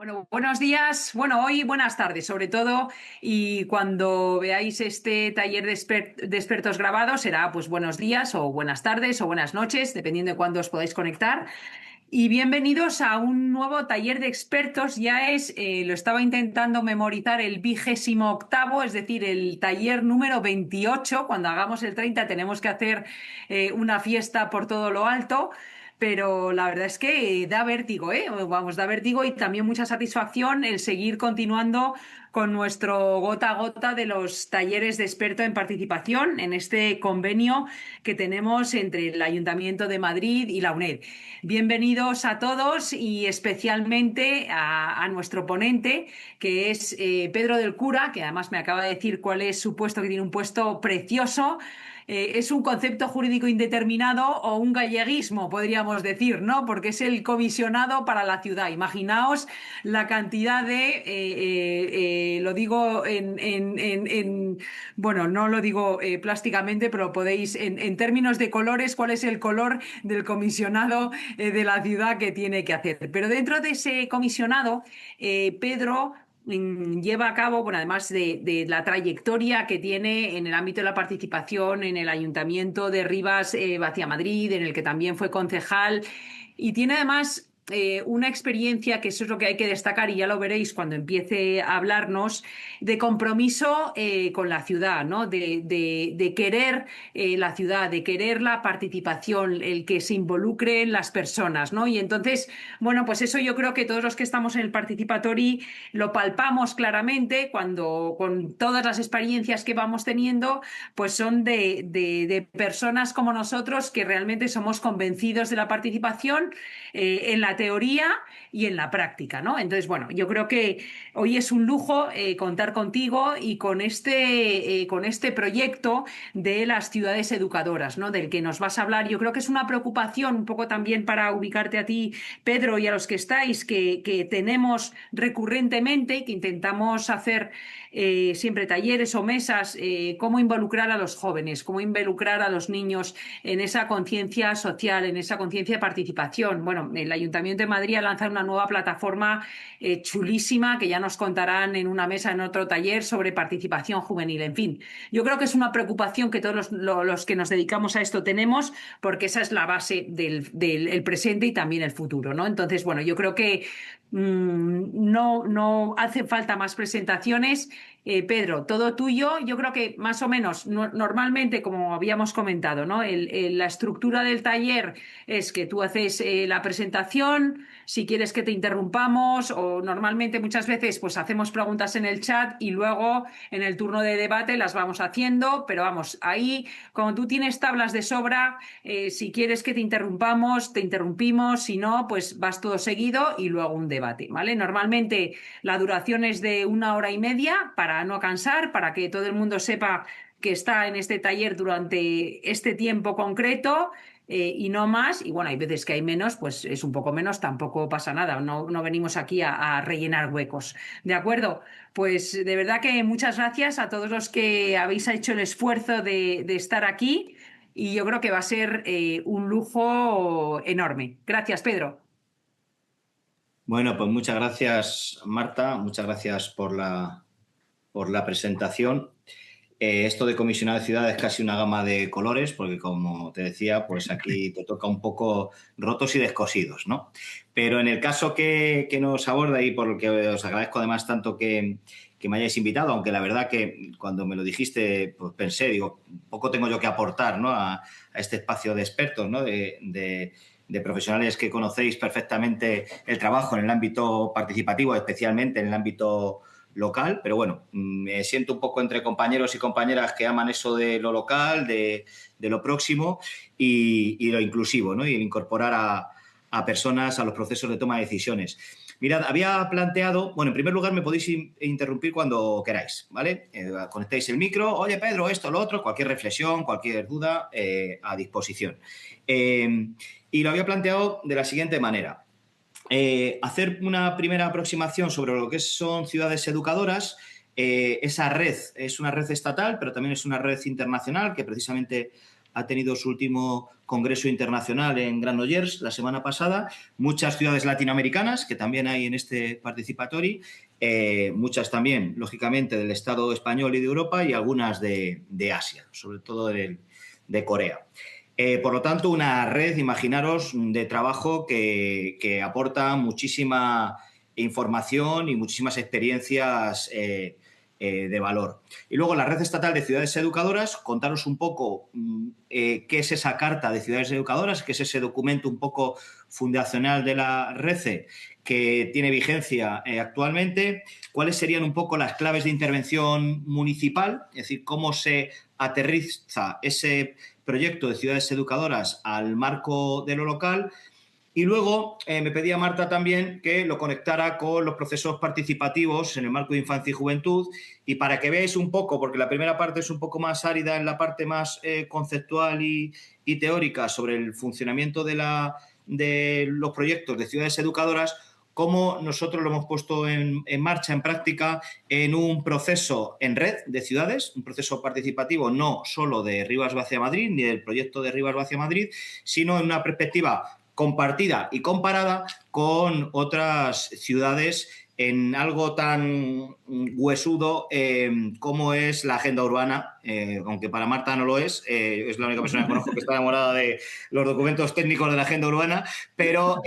Bueno, buenos días, bueno, hoy buenas tardes sobre todo, y cuando veáis este taller de expertos grabados será pues buenos días o buenas tardes o buenas noches, dependiendo de cuándo os podáis conectar. Y bienvenidos a un nuevo taller de expertos. Ya lo estaba intentando memorizar, el 28º, es decir, el taller número 28. Cuando hagamos el 30 tenemos que hacer una fiesta por todo lo alto. Pero la verdad es que da vértigo, ¿eh? Vamos, da vértigo y también mucha satisfacción el seguir continuando con nuestro gota a gota de los talleres de experto en participación en este convenio que tenemos entre el Ayuntamiento de Madrid y la UNED. Bienvenidos a todos y especialmente a nuestro ponente, que es Pedro del Cura, que además me acaba de decir cuál es su puesto, que tiene un puesto precioso. Es un concepto jurídico indeterminado o un galleguismo, podríamos decir, ¿no? Porque es el comisionado para la ciudad. Imaginaos la cantidad lo digo bueno, no lo digo plásticamente, pero podéis, en términos de colores, cuál es el color del comisionado de la ciudad que tiene que hacer. Pero dentro de ese comisionado, Pedro lleva a cabo, bueno, además de la trayectoria que tiene en el ámbito de la participación en el Ayuntamiento de Rivas, Vacia Madrid, en el que también fue concejal, y tiene además una experiencia, que eso es lo que hay que destacar y ya lo veréis cuando empiece a hablarnos, de compromiso con la ciudad, ¿no? De querer la ciudad, de querer la participación, el que se involucren las personas, ¿no? Y entonces, bueno, pues eso yo creo que todos los que estamos en el Participatory lo palpamos claramente cuando con todas las experiencias que vamos teniendo, pues son de personas como nosotros que realmente somos convencidos de la participación en la teoría y en la práctica, ¿no? Entonces, bueno, yo creo que hoy es un lujo contar contigo y con este proyecto de las ciudades educadoras, ¿no? Del que nos vas a hablar. Yo creo que es una preocupación un poco también para ubicarte a ti, Pedro, y a los que estáis, que tenemos recurrentemente y que intentamos hacer siempre talleres o mesas, cómo involucrar a los jóvenes, cómo involucrar a los niños en esa conciencia social, en esa conciencia de participación. Bueno, el Ayuntamiento de Madrid ha lanzado una nueva plataforma chulísima que ya nos contarán en una mesa, en otro taller, sobre participación juvenil. En fin, yo creo que es una preocupación que todos los que nos dedicamos a esto tenemos, porque esa es la base del presente y también el futuro, ¿no? Entonces, bueno, yo creo que no hace falta más presentaciones. Pedro, todo tuyo. Yo creo que más o menos, normalmente, como habíamos comentado, ¿no? La estructura del taller es que tú haces la presentación, si quieres que te interrumpamos, o normalmente muchas veces pues hacemos preguntas en el chat y luego en el turno de debate las vamos haciendo, pero vamos, ahí como tú tienes tablas de sobra, si quieres que te interrumpamos, te interrumpimos, si no, pues vas todo seguido y luego un debate, ¿vale? Normalmente la duración es de 1 hora y media para no cansar, para que todo el mundo sepa que está en este taller durante este tiempo concreto y no más. Y bueno, hay veces que hay menos, pues es un poco menos, tampoco pasa nada. No venimos aquí a rellenar huecos. ¿De acuerdo? Pues de verdad que muchas gracias a todos los que habéis hecho el esfuerzo de estar aquí y yo creo que va a ser un lujo enorme. Gracias, Pedro. Bueno, pues muchas gracias, Marta. Muchas gracias por la presentación. Esto de comisionado de ciudades es casi una gama de colores, porque como te decía, pues aquí te toca un poco rotos y descosidos, ¿no? Pero en el caso que nos aborda y por el que os agradezco además tanto que me hayáis invitado, aunque la verdad que cuando me lo dijiste, pues pensé, digo, poco tengo yo que aportar, ¿no? A este espacio de expertos, ¿no? De profesionales que conocéis perfectamente el trabajo en el ámbito participativo, especialmente en el ámbito local, pero bueno, me siento un poco entre compañeros y compañeras que aman eso de lo local, de lo próximo y lo inclusivo, ¿no? Y el incorporar a personas a los procesos de toma de decisiones. Mirad, había planteado, bueno, en primer lugar me podéis interrumpir cuando queráis, ¿vale? Conectáis el micro, oye Pedro, esto, lo otro, cualquier reflexión, cualquier duda, a disposición. Y lo había planteado de la siguiente manera. Hacer una primera aproximación sobre lo que son ciudades educadoras. Esa red es una red estatal, pero también es una red internacional que precisamente ha tenido su último congreso internacional en Granollers la semana pasada, muchas ciudades latinoamericanas que también hay en este participatory, muchas también, lógicamente, del Estado español y de Europa y algunas de Asia, sobre todo de Corea. Por lo tanto, una red, imaginaros, de trabajo que aporta muchísima información y muchísimas experiencias de valor. Y luego la Red Estatal de Ciudades Educadoras, contaros un poco qué es esa Carta de Ciudades Educadoras, qué es ese documento un poco fundacional de la RECE que tiene vigencia actualmente, cuáles serían un poco las claves de intervención municipal, es decir, cómo se aterriza ese proyecto de ciudades educadoras al marco de lo local. Y luego me pedía Marta también que lo conectara con los procesos participativos en el marco de infancia y juventud, y para que veáis un poco, porque la primera parte es un poco más árida en la parte más conceptual y teórica sobre el funcionamiento de los proyectos de ciudades educadoras, cómo nosotros lo hemos puesto en marcha, en práctica, en un proceso en red de ciudades, un proceso participativo no solo de Rivas Vacia Madrid ni del proyecto de Rivas Vacia Madrid, sino en una perspectiva compartida y comparada con otras ciudades en algo tan huesudo como es la agenda urbana, aunque para Marta no lo es la única persona que conozco que está enamorada de los documentos técnicos de la agenda urbana, pero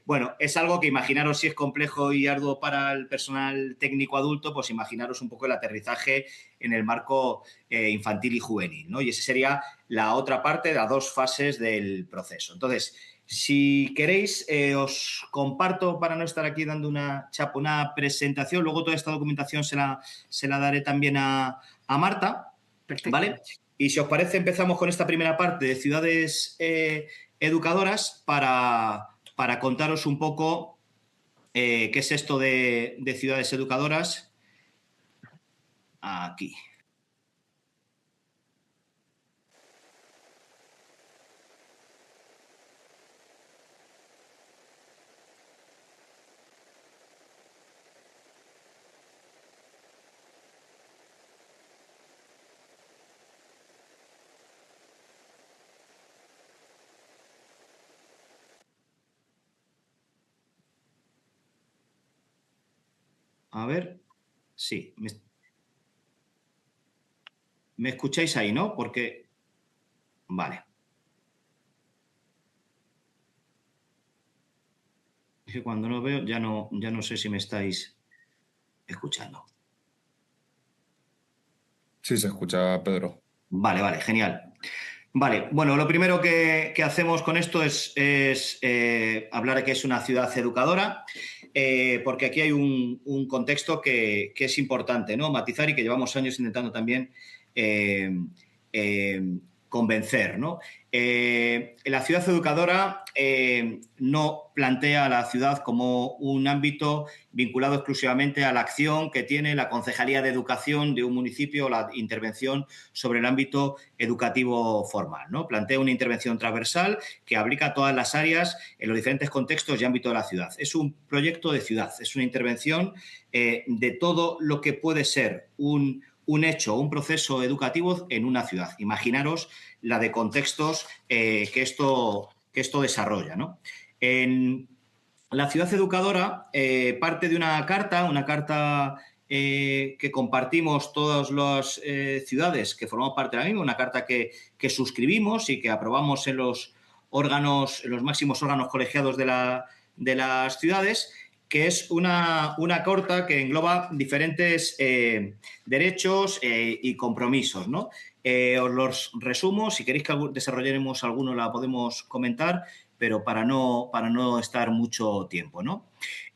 bueno, es algo que imaginaros si es complejo y arduo para el personal técnico adulto, pues imaginaros un poco el aterrizaje en el marco infantil y juvenil, ¿no? Y esa sería la otra parte, las dos fases del proceso. Entonces, si queréis, os comparto, para no estar aquí dando una presentación, luego toda esta documentación se la daré también a Marta. Perfecto. ¿Vale? Y si os parece, empezamos con esta primera parte de ciudades educadoras para contaros un poco qué es esto de ciudades educadoras. Aquí. A ver, sí. ¿Me escucháis ahí, no? Porque... Vale. Es que cuando no veo ya no sé si me estáis escuchando. Sí, se escucha, Pedro. Vale, genial. Vale, bueno, lo primero que hacemos con esto es hablar de que es una ciudad educadora, porque aquí hay un contexto que es importante, ¿no? Matizar, y que llevamos años intentando también convencer, ¿no? La ciudad educadora no plantea a la ciudad como un ámbito vinculado exclusivamente a la acción que tiene la Concejalía de Educación de un municipio o la intervención sobre el ámbito educativo formal, ¿no? Plantea una intervención transversal que aplica a todas las áreas en los diferentes contextos y ámbitos de la ciudad. Es un proyecto de ciudad, es una intervención de todo lo que puede ser un hecho, un proceso educativo en una ciudad. Imaginaros la de contextos que esto desarrolla, ¿no? En la ciudad educadora parte de una carta que compartimos todas las ciudades que formamos parte de la misma, una carta que suscribimos y que aprobamos en los máximos órganos colegiados de las ciudades, que es una carta que engloba diferentes derechos y compromisos, ¿no? Os los resumo, si queréis que desarrollemos alguno la podemos comentar, pero para no estar mucho tiempo, ¿no?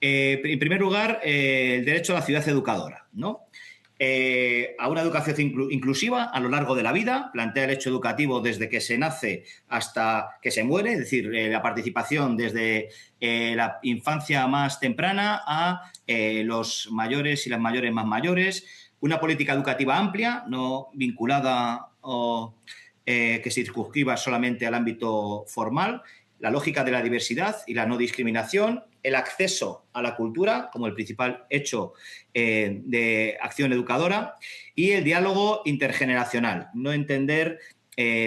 En primer lugar, el derecho a la ciudad educadora, ¿no? A una educación inclusiva a lo largo de la vida, plantea el hecho educativo desde que se nace hasta que se muere, es decir, la participación desde la infancia más temprana a los mayores y las mayores más mayores, una política educativa amplia, no vinculada o que se circunscriba solamente al ámbito formal, la lógica de la diversidad y la no discriminación, el acceso a la cultura como el principal hecho de acción educadora y el diálogo intergeneracional. No entender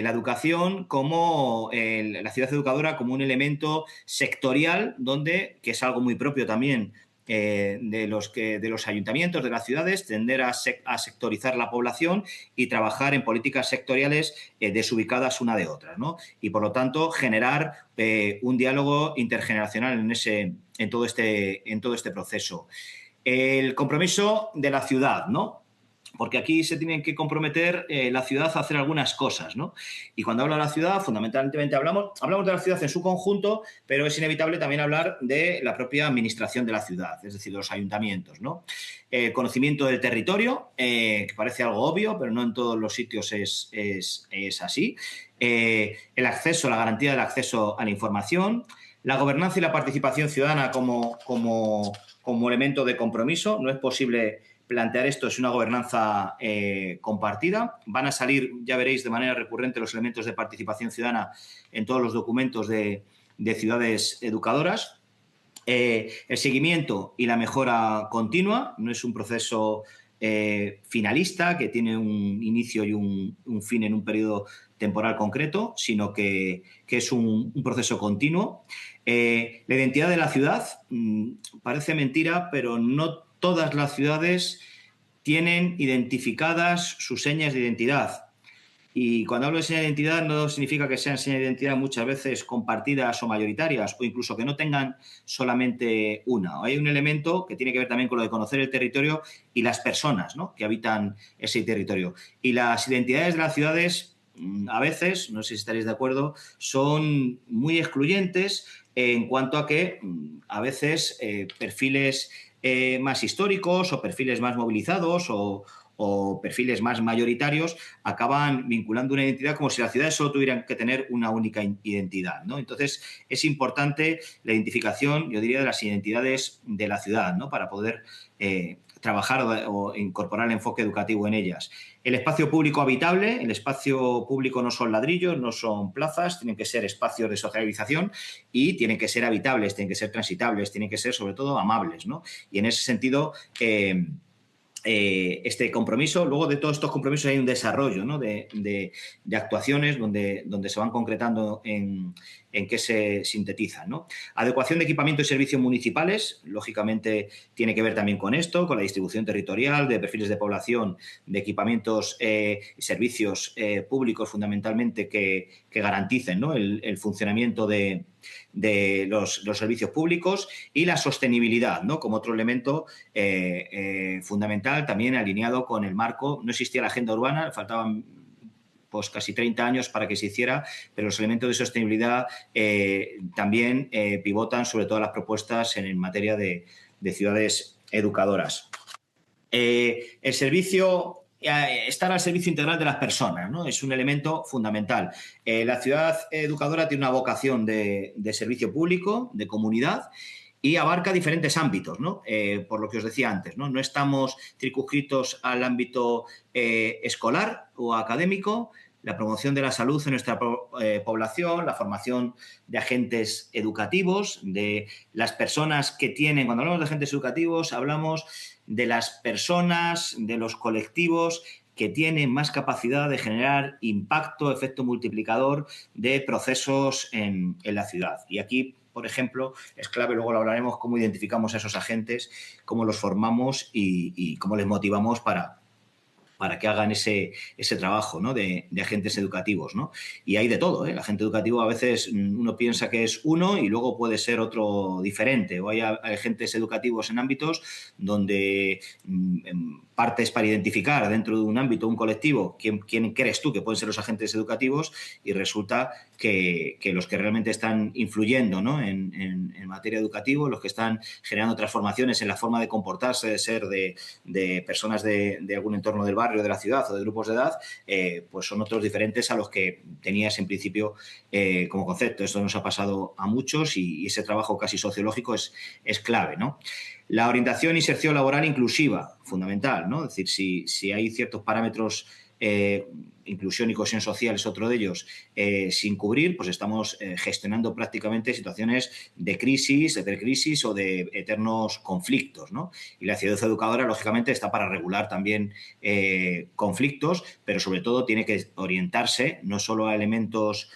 la educación como la ciudad educadora como un elemento sectorial que es algo muy propio también de los ayuntamientos, de las ciudades, tender a sectorizar la población y trabajar en políticas sectoriales desubicadas una de otras, ¿no? Y, por lo tanto, generar un diálogo intergeneracional en todo este proceso. El compromiso de la ciudad, ¿no? Porque aquí se tienen que comprometer la ciudad a hacer algunas cosas, ¿no? Y cuando hablo de la ciudad, fundamentalmente hablamos de la ciudad en su conjunto, pero es inevitable también hablar de la propia administración de la ciudad, es decir, de los ayuntamientos, ¿no? Conocimiento del territorio, que parece algo obvio, pero no en todos los sitios es así. El acceso, la garantía del acceso a la información, la gobernanza y la participación ciudadana como elemento de compromiso. No es posible plantear esto es una gobernanza compartida. Van a salir, ya veréis, de manera recurrente los elementos de participación ciudadana en todos los documentos de ciudades educadoras. El seguimiento y la mejora continua no es un proceso finalista que tiene un inicio y un fin en un periodo temporal concreto, sino que es un proceso continuo. La identidad de la ciudad parece mentira, pero no todas las ciudades tienen identificadas sus señas de identidad. Y cuando hablo de señas de identidad no significa que sean señas de identidad muchas veces compartidas o mayoritarias, o incluso que no tengan solamente una. Hay un elemento que tiene que ver también con lo de conocer el territorio y las personas, ¿no?, que habitan ese territorio. Y las identidades de las ciudades, a veces, no sé si estaréis de acuerdo, son muy excluyentes en cuanto a que a veces perfiles más históricos o perfiles más movilizados o perfiles más mayoritarios acaban vinculando una identidad como si las ciudades solo tuvieran que tener una única identidad, ¿no? Entonces, es importante la identificación, yo diría, de las identidades de la ciudad, ¿no?, para poder trabajar o incorporar el enfoque educativo en ellas. El espacio público habitable, el espacio público no son ladrillos, no son plazas, tienen que ser espacios de socialización y tienen que ser habitables, tienen que ser transitables, tienen que ser sobre todo amables, ¿no? Y en ese sentido este compromiso, luego de todos estos compromisos hay un desarrollo, ¿no?, de actuaciones donde se van concretando en qué se sintetizan, ¿no? Adecuación de equipamiento y servicios municipales, lógicamente tiene que ver también con esto, con la distribución territorial de perfiles de población, de equipamientos y servicios públicos fundamentalmente que garanticen, ¿no?, el funcionamiento de los servicios públicos, y la sostenibilidad, ¿no?, como otro elemento fundamental, también alineado con el marco. No existía la agenda urbana, faltaban pues casi 30 años para que se hiciera, pero los elementos de sostenibilidad también pivotan sobre todas las propuestas en materia de ciudades educadoras. El servicio, estar al servicio integral de las personas, ¿no?, es un elemento fundamental. La ciudad educadora tiene una vocación de servicio público, de comunidad, y abarca diferentes ámbitos, ¿no? Por lo que os decía antes, ¿no? No estamos circunscritos al ámbito escolar o académico, la promoción de la salud en nuestra población, la formación de agentes educativos, de las personas que tienen. Cuando hablamos de agentes educativos, hablamos de las personas, de los colectivos que tienen más capacidad de generar impacto, efecto multiplicador de procesos en la ciudad. Y aquí, por ejemplo, es clave, luego lo hablaremos, cómo identificamos a esos agentes, cómo los formamos y cómo les motivamos para que hagan ese trabajo, ¿no?, de agentes educativos, ¿no? Y hay de todo, ¿eh? El agente educativo a veces uno piensa que es uno y luego puede ser otro diferente. O hay agentes educativos en ámbitos donde partes para identificar dentro de un ámbito, un colectivo, quién crees tú que pueden ser los agentes educativos, y resulta que los que realmente están influyendo, ¿no?, en materia educativa, los que están generando transformaciones en la forma de comportarse, de ser de personas de algún entorno del barrio, de la ciudad o de grupos de edad, pues son otros diferentes a los que tenías en principio como concepto. Esto nos ha pasado a muchos y ese trabajo casi sociológico es clave, ¿no? La orientación e inserción laboral inclusiva, fundamental, ¿no? Es decir, si hay ciertos parámetros inclusión y cohesión social es otro de ellos, sin cubrir, pues estamos gestionando prácticamente situaciones de crisis, de precrisis o de eternos conflictos, ¿no? Y la ciudad educadora, lógicamente, está para regular también conflictos, pero sobre todo tiene que orientarse no solo a elementos,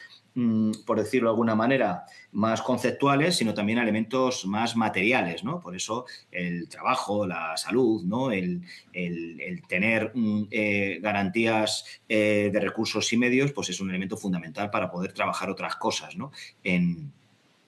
por decirlo de alguna manera, más conceptuales, sino también a elementos más materiales, ¿no? Por eso el trabajo, la salud, ¿no? El tener garantías de recursos y medios, pues es un elemento fundamental para poder trabajar otras cosas, ¿no? En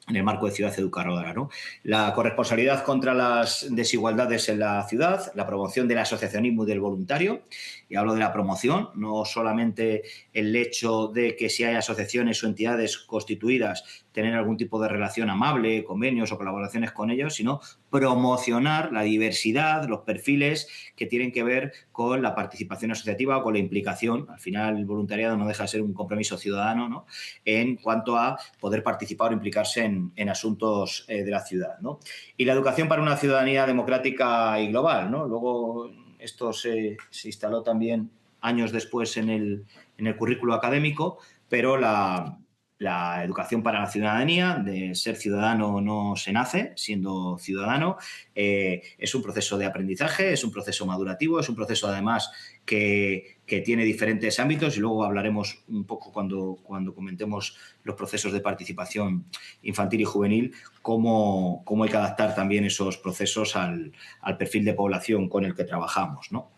el marco de ciudad educadora, ¿no? La corresponsabilidad contra las desigualdades en la ciudad, la promoción del asociacionismo y del voluntario, y hablo de la promoción, no solamente el hecho de que si hay asociaciones o entidades constituidas tener algún tipo de relación amable, convenios o colaboraciones con ellos, sino promocionar la diversidad, los perfiles que tienen que ver con la participación asociativa o con la implicación. Al final, el voluntariado no deja de ser un compromiso ciudadano, ¿no? En cuanto a poder participar o implicarse en asuntos de la ciudad, ¿no? Y la educación para una ciudadanía democrática y global, ¿no? Luego esto se instaló también años después en el currículo académico, pero la educación para la ciudadanía, de ser ciudadano no se nace siendo ciudadano, es un proceso de aprendizaje, es un proceso madurativo, es un proceso además que tiene diferentes ámbitos y luego hablaremos un poco cuando comentemos los procesos de participación infantil y juvenil, cómo hay que adaptar también esos procesos al perfil de población con el que trabajamos, ¿no?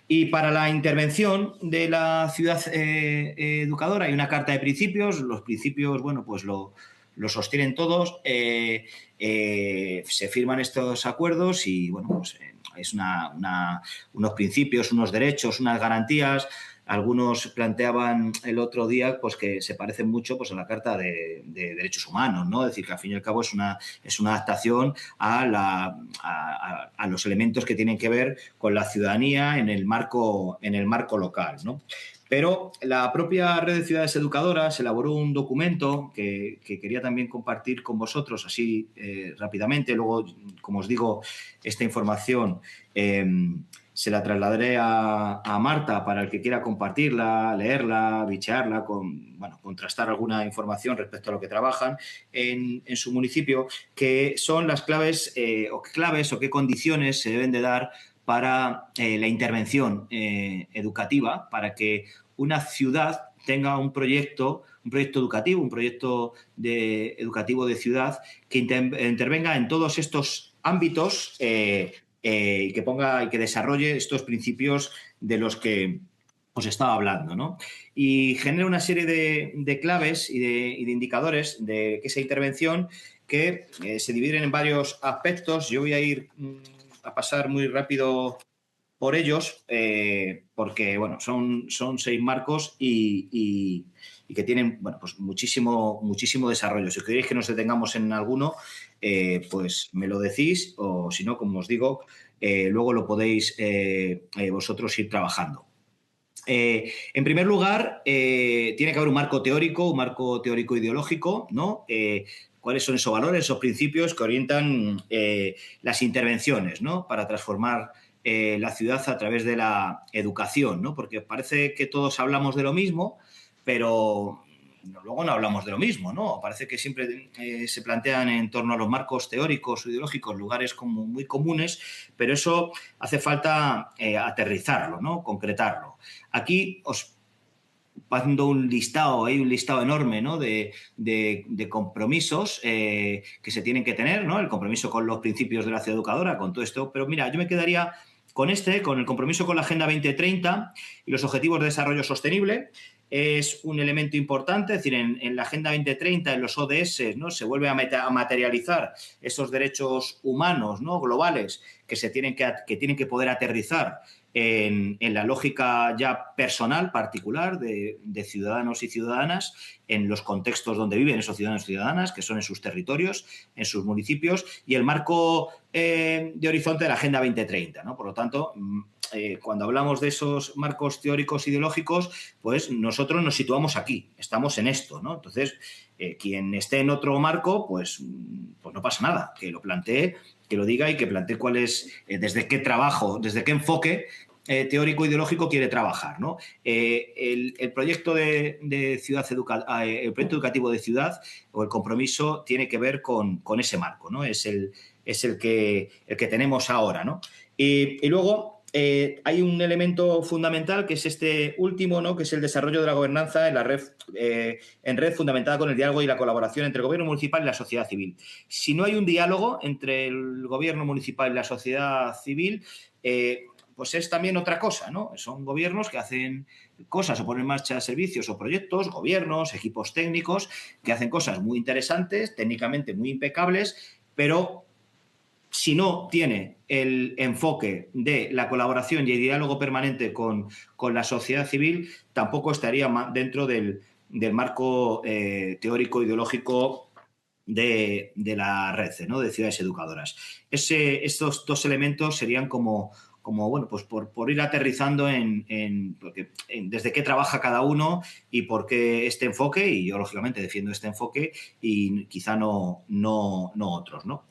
Y para la intervención de la ciudad educadora hay una carta de principios. Los principios, bueno, pues lo sostienen todos. Se firman estos acuerdos y, bueno, pues es unos principios, unos derechos, unas garantías. Algunos planteaban el otro día pues, que se parecen mucho pues, a la Carta de Derechos Humanos, ¿no? Es decir, que al fin y al cabo es una adaptación a los elementos que tienen que ver con la ciudadanía en el marco local, ¿no? Pero la propia Red de Ciudades Educadoras elaboró un documento que quería también compartir con vosotros así rápidamente. Luego, como os digo, esta información se la trasladaré a Marta para el que quiera compartirla, leerla, bichearla, contrastar alguna información respecto a lo que trabajan en su municipio, que son las claves o qué condiciones se deben de dar para la intervención educativa, para que una ciudad tenga un proyecto educativo, un proyecto educativo de ciudad que intervenga en todos estos ámbitos y que desarrolle estos principios de los que os estaba hablando, ¿no? Y genera una serie de claves y de indicadores de esa intervención que se dividen en varios aspectos. Yo voy a ir a pasar muy rápido por ellos porque, bueno, son 6 marcos y que tienen, bueno, pues muchísimo desarrollo. Si queréis que nos detengamos en alguno, pues me lo decís o si no, como os digo, luego lo podéis vosotros ir trabajando. En primer lugar, tiene que haber un marco teórico ideológico, ¿no? ¿Cuáles son esos valores, esos principios que orientan las intervenciones, ¿no? Para transformar la ciudad a través de la educación, ¿no? Porque parece que todos hablamos de lo mismo, pero luego no hablamos de lo mismo, ¿no? Parece que siempre se plantean en torno a los marcos teóricos o ideológicos lugares como muy comunes, pero eso hace falta aterrizarlo, ¿no? Concretarlo. Aquí os dando un listado enorme, ¿no? de compromisos que se tienen que tener, ¿no? El compromiso con los principios de la ciudad educadora, con todo esto. Pero mira, yo me quedaría con el compromiso con la Agenda 2030 y los Objetivos de Desarrollo Sostenible. Es un elemento importante, es decir, en la Agenda 2030, en los ODS, ¿no? Se vuelve a materializar esos derechos humanos, ¿no? Globales que tienen que poder aterrizar en la lógica ya personal, particular de ciudadanos y ciudadanas en los contextos donde viven esos ciudadanos y ciudadanas, que son en sus territorios, en sus municipios, y el marco de horizonte de la Agenda 2030, ¿no? Por lo tanto, cuando hablamos de esos marcos teóricos ideológicos, pues nosotros nos situamos aquí, estamos en esto, ¿no? Entonces, quien esté en otro marco, pues no pasa nada, que lo plantee, que lo diga y que plantee cuál es, desde qué trabajo, desde qué enfoque teórico ideológico quiere trabajar, ¿no? El proyecto de ciudad el proyecto educativo de ciudad o el compromiso tiene que ver con ese marco, ¿no? Es el que tenemos ahora, ¿no? Y luego hay un elemento fundamental que es este último, ¿no? Que es el desarrollo de la gobernanza en la red, en red fundamentada con el diálogo y la colaboración entre el gobierno municipal y la sociedad civil. Si no hay un diálogo entre el gobierno municipal y la sociedad civil, pues es también otra cosa, ¿no? Son gobiernos que hacen cosas o ponen en marcha servicios o proyectos, gobiernos, equipos técnicos, que hacen cosas muy interesantes, técnicamente muy impecables, pero si no tiene el enfoque de la colaboración y el diálogo permanente con la sociedad civil, tampoco estaría dentro del marco teórico ideológico de la red, ¿no? De ciudades educadoras. Estos dos elementos serían como bueno, pues por ir aterrizando en desde qué trabaja cada uno y por qué este enfoque, y yo lógicamente defiendo este enfoque y quizá no otros, ¿no?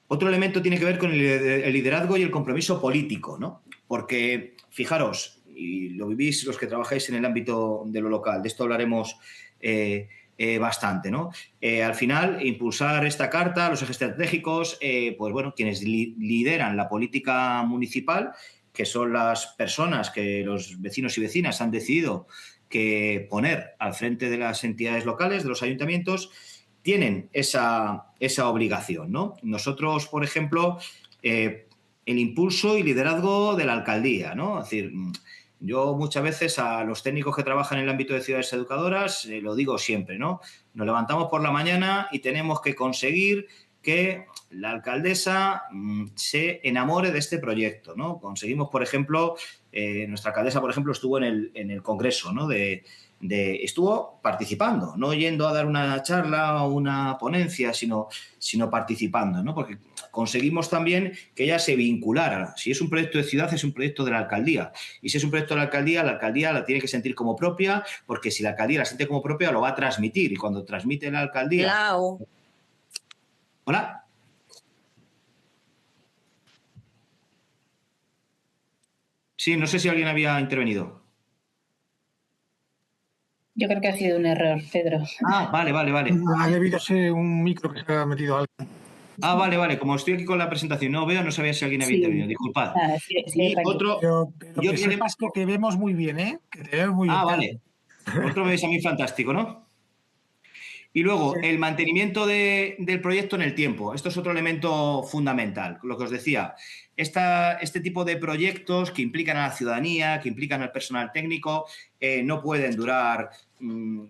Otro elemento tiene que ver con el liderazgo y el compromiso político, ¿no? Porque, fijaros, y lo vivís los que trabajáis en el ámbito de lo local, de esto hablaremos bastante, ¿no? Al final, impulsar esta carta, los ejes estratégicos, pues bueno, quienes lideran la política municipal, que son las personas que los vecinos y vecinas han decidido que poner al frente de las entidades locales, de los ayuntamientos, tienen esa obligación, ¿no? Nosotros, por ejemplo, el impulso y liderazgo de la alcaldía, ¿no? Es decir, yo muchas veces a los técnicos que trabajan en el ámbito de ciudades educadoras lo digo siempre, ¿no? Nos levantamos por la mañana y tenemos que conseguir que la alcaldesa se enamore de este proyecto, ¿no? Conseguimos, por ejemplo, nuestra alcaldesa, por ejemplo, estuvo en el congreso, ¿no? Estuvo participando, no yendo a dar una charla o una ponencia, sino participando, ¿no? Porque conseguimos también que ella se vinculara. Si es un proyecto de ciudad, es un proyecto de la alcaldía. Y si es un proyecto de la alcaldía la tiene que sentir como propia, porque si la alcaldía la siente como propia, lo va a transmitir. Y cuando transmite la alcaldía... Lau. ¿Hola? Sí, no sé si alguien había intervenido. Yo creo que ha sido un error, Pedro. Ah, vale. Ha debido ser un micro que se ha metido algo. Ah, vale. Como estoy aquí con la presentación, no sabía si alguien había intervenido. Disculpad. Sí, Y otro... Pero que sepas que te vemos muy bien, ¿eh? Que te vemos muy bien. Vale. Vosotros me veis a mí fantástico, ¿no? Y luego, el mantenimiento del proyecto en el tiempo. Esto es otro elemento fundamental. Lo que os decía, este tipo de proyectos que implican a la ciudadanía, que implican al personal técnico, no pueden durar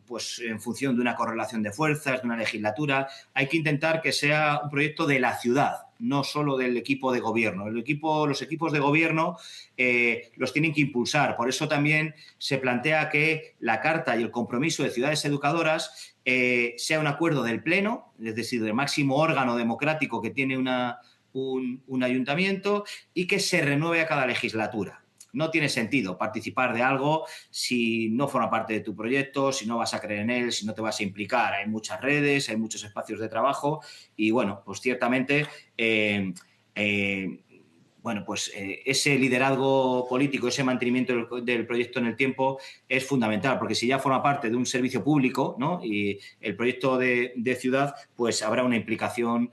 pues en función de una correlación de fuerzas, de una legislatura. Hay que intentar que sea un proyecto de la ciudad, no solo del equipo de gobierno. Los equipos de gobierno los tienen que impulsar. Por eso también se plantea que la Carta y el compromiso de ciudades educadoras sea un acuerdo del Pleno, es decir, del máximo órgano democrático que tiene un ayuntamiento, y que se renueve a cada legislatura. No tiene sentido participar de algo si no forma parte de tu proyecto, si no vas a creer en él, si no te vas a implicar. Hay muchas redes, hay muchos espacios de trabajo y, bueno, pues ciertamente ese liderazgo político, ese mantenimiento del proyecto en el tiempo es fundamental, porque si ya forma parte de un servicio público, ¿no? Y el proyecto de ciudad, pues habrá una implicación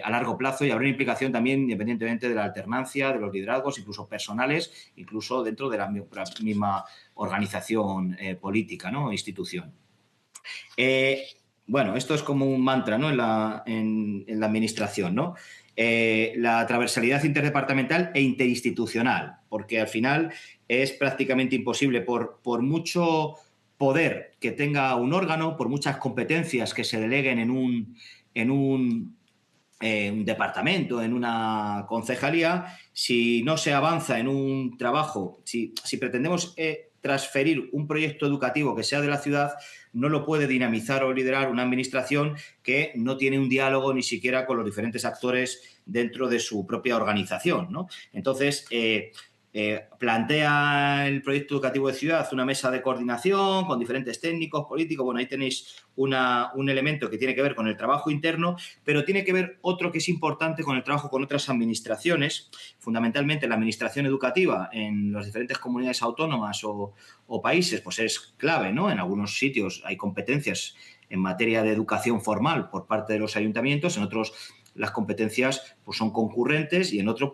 a largo plazo y habrá una implicación también independientemente de la alternancia, de los liderazgos, incluso personales, incluso dentro de la misma organización política, ¿no? Institución. Esto es como un mantra, ¿no? en la administración, ¿no? La transversalidad interdepartamental e interinstitucional, porque al final es prácticamente imposible, por mucho poder que tenga un órgano, por muchas competencias que se deleguen en un departamento, en una concejalía, si no se avanza en un trabajo, si pretendemos transferir un proyecto educativo que sea de la ciudad, no lo puede dinamizar o liderar una administración que no tiene un diálogo ni siquiera con los diferentes actores dentro de su propia organización, ¿no? Entonces, plantea el proyecto educativo de ciudad una mesa de coordinación con diferentes técnicos, políticos. Bueno, ahí tenéis un elemento que tiene que ver con el trabajo interno, pero tiene que ver otro que es importante con el trabajo con otras administraciones, fundamentalmente la administración educativa en las diferentes comunidades autónomas o países, pues es clave, ¿no? En algunos sitios hay competencias en materia de educación formal por parte de los ayuntamientos, en otros las competencias pues, son concurrentes y en otros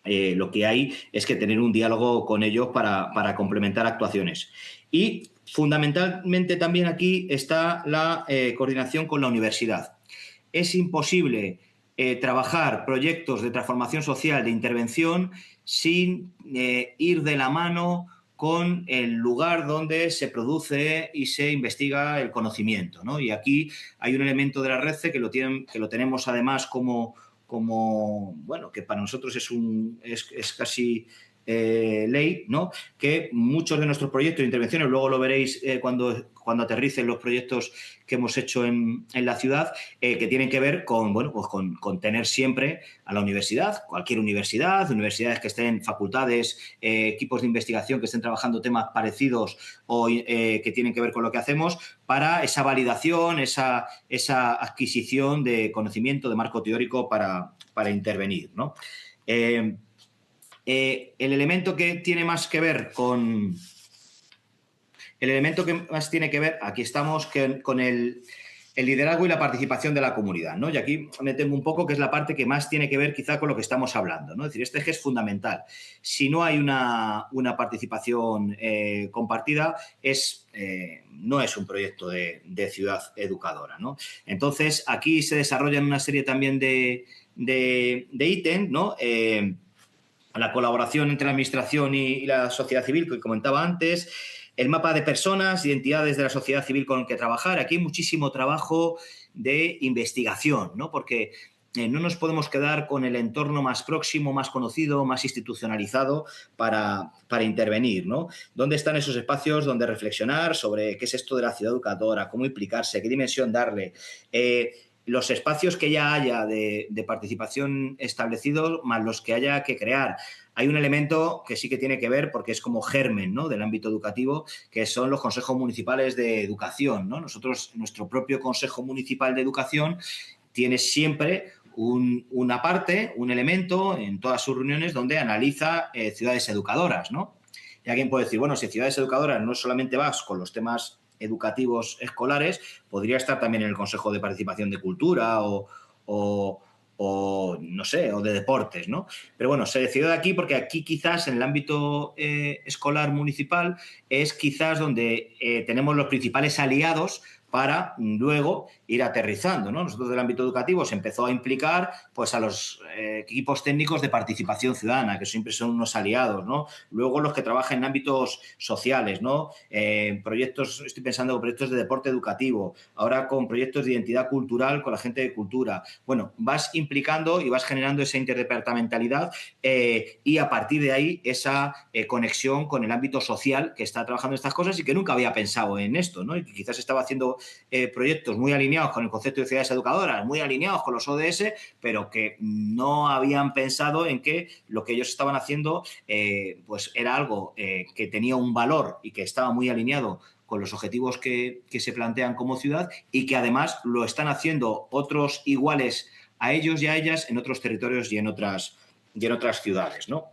lo que hay es que tener un diálogo con ellos para complementar actuaciones. Y fundamentalmente también aquí está la coordinación con la universidad. Es imposible trabajar proyectos de transformación social, de intervención, sin ir de la mano con el lugar donde se produce y se investiga el conocimiento, ¿no? Y aquí hay un elemento de la REDCE que lo tenemos además como bueno, que para nosotros es casi ley, ¿no? Que muchos de nuestros proyectos de intervenciones, luego lo veréis cuando aterricen los proyectos que hemos hecho en la ciudad, que tienen que ver con, bueno, pues con tener siempre a la universidad, cualquier universidad, universidades que estén, facultades, equipos de investigación que estén trabajando temas parecidos o que tienen que ver con lo que hacemos, para esa validación, esa adquisición de conocimiento, de marco teórico para intervenir, ¿no? El elemento que tiene más que ver con... El elemento que más tiene que ver, aquí estamos, con el liderazgo y la participación de la comunidad, ¿no? Y aquí me tengo un poco que es la parte que más tiene que ver quizá con lo que estamos hablando, ¿no? Es decir, este eje es fundamental. Si no hay una participación compartida, no es un proyecto de ciudad educadora, ¿no? Entonces, aquí se desarrollan una serie también de ítems, ¿no? La colaboración entre la administración y la sociedad civil, que comentaba antes, el mapa de personas y entidades de la sociedad civil con el que trabajar. Aquí hay muchísimo trabajo de investigación, ¿no? Porque no nos podemos quedar con el entorno más próximo, más conocido, más institucionalizado para intervenir, ¿no? ¿Dónde están esos espacios donde reflexionar sobre qué es esto de la ciudad educadora, cómo implicarse, qué dimensión darle? Los espacios que ya haya de participación establecidos más los que haya que crear. Hay un elemento que sí que tiene que ver, porque es como germen, ¿no?, del ámbito educativo, que son los consejos municipales de educación, ¿no? Nosotros, nuestro propio Consejo Municipal de Educación tiene siempre una parte, un elemento en todas sus reuniones donde analiza ciudades educadoras, ¿no? Y alguien puede decir, bueno, si ciudades educadoras no solamente vas con los temas educativos escolares, podría estar también en el Consejo de Participación de Cultura o no sé, o de deportes, ¿no? Pero bueno, se decidió de aquí porque aquí quizás en el ámbito escolar municipal es quizás donde tenemos los principales aliados para luego ir aterrizando, ¿no? Nosotros del ámbito educativo se empezó a implicar pues a los equipos técnicos de participación ciudadana, que siempre son unos aliados, ¿no? Luego los que trabajan en ámbitos sociales, ¿no? Proyectos, estoy pensando en proyectos de deporte educativo, ahora con proyectos de identidad cultural con la gente de cultura. Bueno, vas implicando y vas generando esa interdepartamentalidad y a partir de ahí esa conexión con el ámbito social que está trabajando en estas cosas y que nunca había pensado en esto, ¿no? Y que quizás estaba haciendo proyectos muy alineados con el concepto de ciudades educadoras, muy alineados con los ODS, pero que no habían pensado en que lo que ellos estaban haciendo pues era algo que tenía un valor y que estaba muy alineado con los objetivos que se plantean como ciudad y que además lo están haciendo otros iguales a ellos y a ellas en otros territorios y en otras ciudades, ¿no?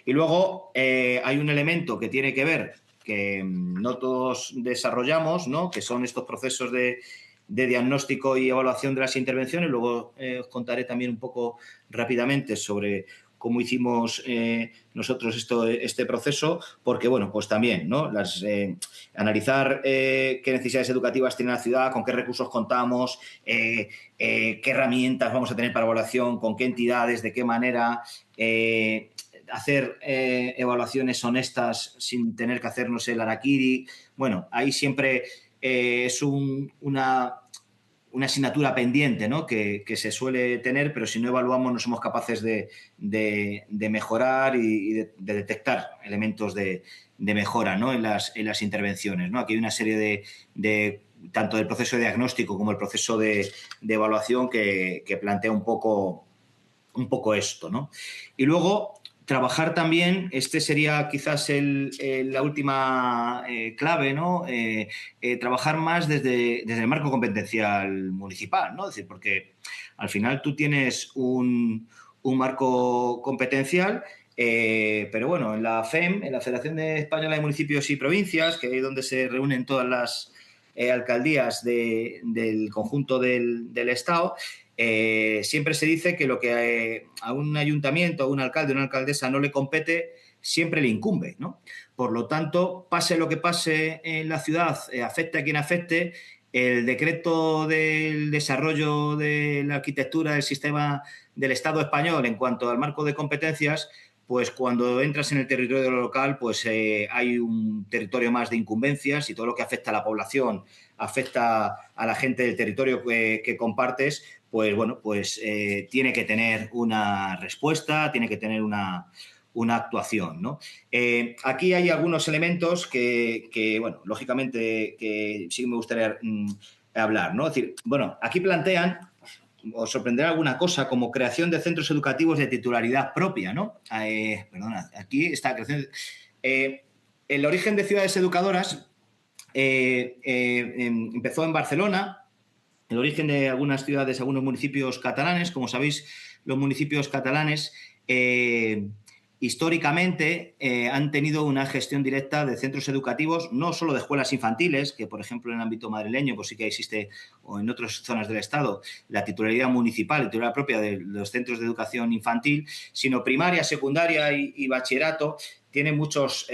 Y luego hay un elemento que tiene que ver que no todos desarrollamos, ¿no?, que son estos procesos de diagnóstico y evaluación de las intervenciones. Luego os contaré también un poco rápidamente sobre cómo hicimos nosotros este proceso, porque, bueno, pues también, ¿no?, analizar qué necesidades educativas tiene la ciudad, con qué recursos contamos, qué herramientas vamos a tener para evaluación, con qué entidades, de qué manera, hacer evaluaciones honestas sin tener que hacernos el harakiri. Bueno, ahí siempre es una asignatura pendiente, ¿no?, que se suele tener, pero si no evaluamos no somos capaces de mejorar y de detectar elementos de mejora, ¿no?, en las intervenciones, ¿no? Aquí hay una serie de tanto del proceso de diagnóstico como el proceso de evaluación que plantea un poco un poco esto, ¿no? Y luego trabajar también, este sería quizás la última clave, ¿no? Trabajar más desde el marco competencial municipal, ¿no? Es decir, porque al final tú tienes un marco competencial, pero bueno, en la FEM, en la Federación Española de Municipios y Provincias, que es donde se reúnen todas las alcaldías del conjunto del Estado, siempre se dice que lo que a un ayuntamiento, a un alcalde o una alcaldesa no le compete, siempre le incumbe, ¿no? Por lo tanto, pase lo que pase en la ciudad, afecte a quien afecte, el decreto del desarrollo de la arquitectura del sistema del Estado español en cuanto al marco de competencias, pues cuando entras en el territorio local, pues hay un territorio más de incumbencias y todo lo que afecta a la población, afecta a la gente del territorio que compartes, pues bueno, pues tiene que tener una respuesta, tiene que tener una actuación, ¿no? Aquí hay algunos elementos que, bueno, lógicamente que sí me gustaría hablar, ¿no? Es decir, bueno, aquí plantean, os sorprenderá alguna cosa, como creación de centros educativos de titularidad propia, ¿no? Perdona, aquí está creación. El origen de ciudades educadoras empezó en Barcelona. El origen de algunas ciudades, algunos municipios catalanes, como sabéis, los municipios catalanes históricamente han tenido una gestión directa de centros educativos, no solo de escuelas infantiles, que por ejemplo en el ámbito madrileño pues sí que existe, o en otras zonas del Estado, la titularidad municipal, la titularidad propia de los centros de educación infantil, sino primaria, secundaria y bachillerato, tiene muchos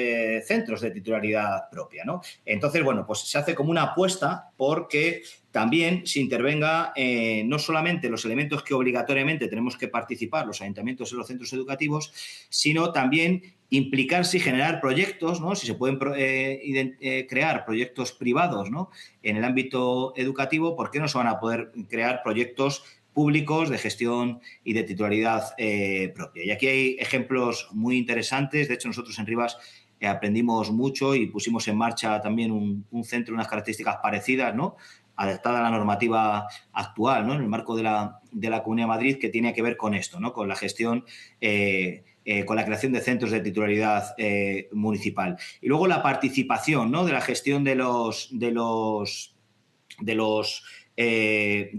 centros de titularidad propia, ¿no? Entonces, bueno, pues se hace como una apuesta porque también se intervenga no solamente los elementos que obligatoriamente tenemos que participar los ayuntamientos en los centros educativos, sino también implicarse y generar proyectos, ¿no? Si se pueden crear proyectos privados, ¿no? En el ámbito educativo, ¿por qué no se van a poder crear proyectos públicos de gestión y de titularidad propia? Y aquí hay ejemplos muy interesantes. De hecho, nosotros en Rivas aprendimos mucho y pusimos en marcha también un centro, unas características parecidas, ¿no? Adaptada a la normativa actual, ¿no? En el marco de la Comunidad de Madrid, que tiene que ver con esto, ¿no? Con la gestión, con la creación de centros de titularidad municipal. Y luego la participación, ¿no? De la gestión de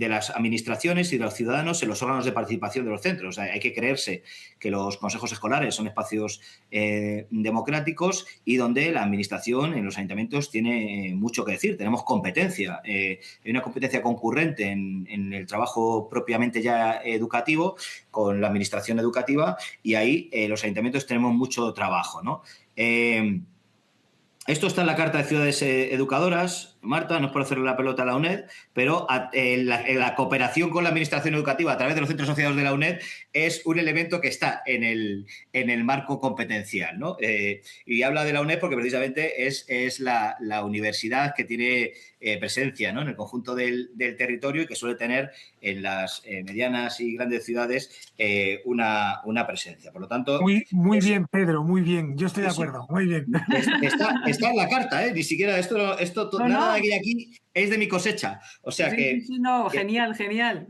las administraciones y de los ciudadanos en los órganos de participación de los centros. O sea, hay que creerse que los consejos escolares son espacios democráticos y donde la administración en los ayuntamientos tiene mucho que decir. Tenemos competencia. Hay una competencia concurrente en el trabajo propiamente ya educativo con la administración educativa y ahí los ayuntamientos tenemos mucho trabajo, ¿no? Esto está en la Carta de Ciudades Educadoras, Marta, no es por hacerle la pelota a la UNED, pero la cooperación con la Administración Educativa a través de los centros asociados de la UNED es un elemento que está en el marco competencial, ¿no? Y habla de la UNED porque precisamente es la universidad que tiene presencia, ¿no? En el conjunto del territorio y que suele tener en las medianas y grandes ciudades una presencia. Por lo tanto... Muy bien, Pedro, muy bien. Yo estoy de acuerdo, muy bien. Está en la carta, ¿eh? Ni siquiera esto No, nada no. de aquí es de mi cosecha. O sea que... Sí, no, genial, genial.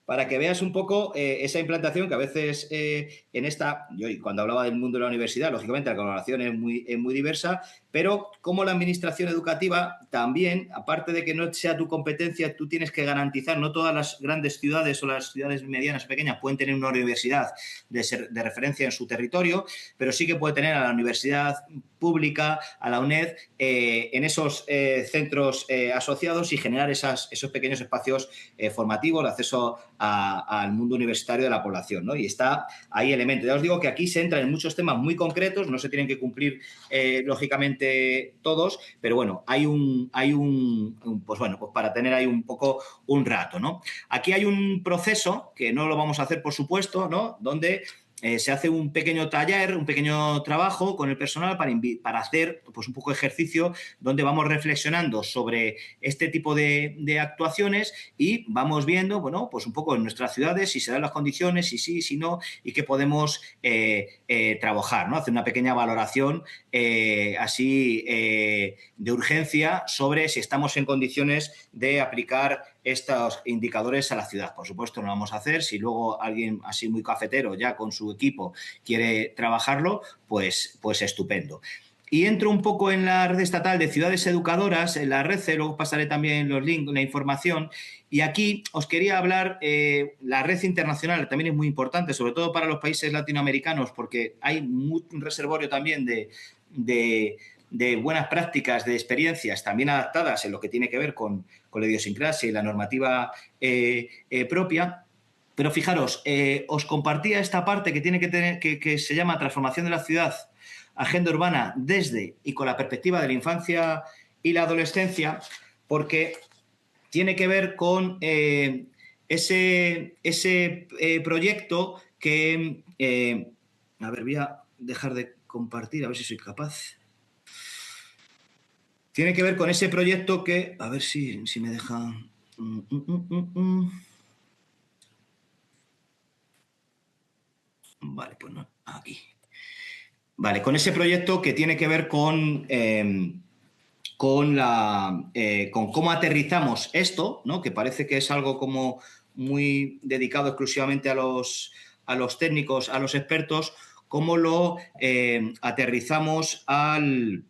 Para que veas un poco esa implantación que a veces en esta, yo cuando hablaba del mundo de la universidad, lógicamente la colaboración es muy diversa, pero como la administración educativa también, aparte de que no sea tu competencia, tú tienes que garantizar, no todas las grandes ciudades o las ciudades medianas pequeñas pueden tener una universidad de referencia en su territorio, pero sí que puede tener a la universidad pública, a la UNED, en esos centros asociados y generar esos pequeños espacios formativos de acceso al mundo universitario de la población, ¿no? Y está ahí elementos. Ya os digo que aquí se entra en muchos temas muy concretos, no se tienen que cumplir lógicamente todos, pero bueno, pues bueno, pues para tener ahí un poco un rato, ¿no? Aquí hay un proceso que no lo vamos a hacer, por supuesto, ¿no? Donde se hace un pequeño taller, un pequeño trabajo con el personal para hacer pues, un poco de ejercicio donde vamos reflexionando sobre este tipo de actuaciones y vamos viendo, bueno, pues un poco en nuestras ciudades si se dan las condiciones, si sí, si no, y qué podemos trabajar, ¿no? Hacer una pequeña valoración así de urgencia sobre si estamos en condiciones de aplicar estos indicadores a la ciudad. Por supuesto, no lo vamos a hacer. Si luego alguien así muy cafetero ya con su equipo quiere trabajarlo, pues estupendo. Y entro un poco en la red estatal de ciudades educadoras, en la red, luego pasaré también los links, la información. Y aquí os quería hablar, la red internacional también es muy importante, sobre todo para los países latinoamericanos, porque hay un reservorio también de buenas prácticas, de experiencias también adaptadas en lo que tiene que ver con la idiosincrasia y la normativa propia. Pero fijaros, os compartía esta parte que tiene que tener, que se llama transformación de la ciudad, agenda urbana desde y con la perspectiva de la infancia y la adolescencia, porque tiene que ver con ese proyecto que... a ver, voy a dejar de compartir, a ver si soy capaz. Tiene que ver con ese proyecto que... A ver si me deja... Vale, pues no, aquí. Vale, con ese proyecto que tiene que ver con cómo aterrizamos esto, ¿no? Que parece que es algo como muy dedicado exclusivamente a los técnicos, a los expertos, cómo lo aterrizamos al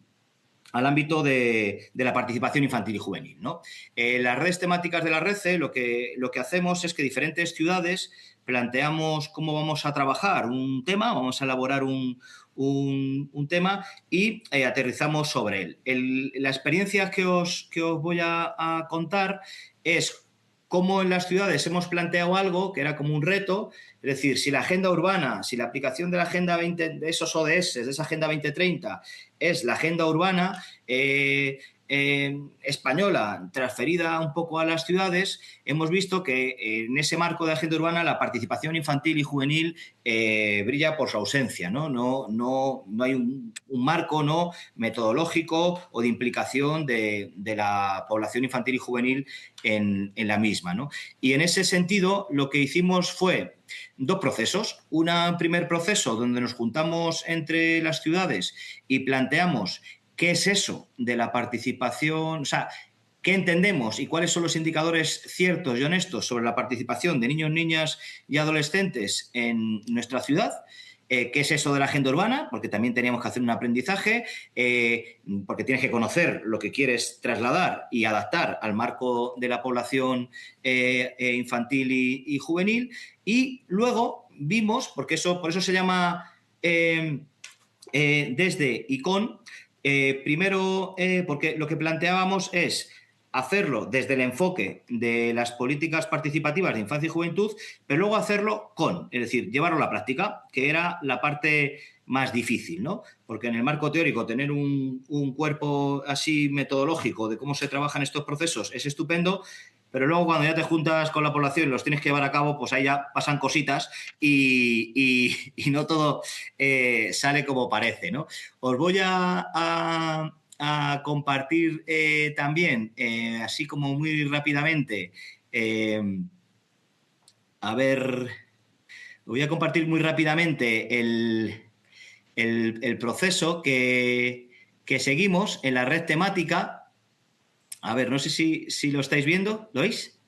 ámbito de la participación infantil y juvenil, ¿no? Las redes temáticas de la RECE lo que hacemos es que diferentes ciudades planteamos cómo vamos a trabajar un tema, vamos a elaborar un tema y aterrizamos sobre él. La experiencia que os voy a contar es cómo en las ciudades hemos planteado algo que era como un reto, es decir, si la agenda urbana, si la aplicación de la agenda 20, de esos ODS, de esa agenda 2030, es la agenda urbana española transferida un poco a las ciudades, hemos visto que en ese marco de agenda urbana la participación infantil y juvenil brilla por su ausencia, ¿no? No hay un marco, ¿no?, metodológico o de implicación de la población infantil y juvenil en la misma, ¿no? Y en ese sentido lo que hicimos fue dos procesos. Un primer proceso donde nos juntamos entre las ciudades y planteamos qué es eso de la participación, o sea, qué entendemos y cuáles son los indicadores ciertos y honestos sobre la participación de niños, niñas y adolescentes en nuestra ciudad. ¿Qué es eso de la agenda urbana? Porque también teníamos que hacer un aprendizaje, porque tienes que conocer lo que quieres trasladar y adaptar al marco de la población infantil y juvenil. Y luego vimos, por eso se llama desde y con, primero porque lo que planteábamos es hacerlo desde el enfoque de las políticas participativas de infancia y juventud, pero luego hacerlo con, es decir, llevarlo a la práctica, que era la parte más difícil, ¿no? Porque en el marco teórico tener un cuerpo así metodológico de cómo se trabajan estos procesos es estupendo, pero luego cuando ya te juntas con la población y los tienes que llevar a cabo, pues ahí ya pasan cositas y no todo sale como parece, ¿no? Os voy a compartir también, así como muy rápidamente, a ver, voy a compartir muy rápidamente el proceso que seguimos en la red temática. A ver, no sé si lo estáis viendo, ¿lo veis?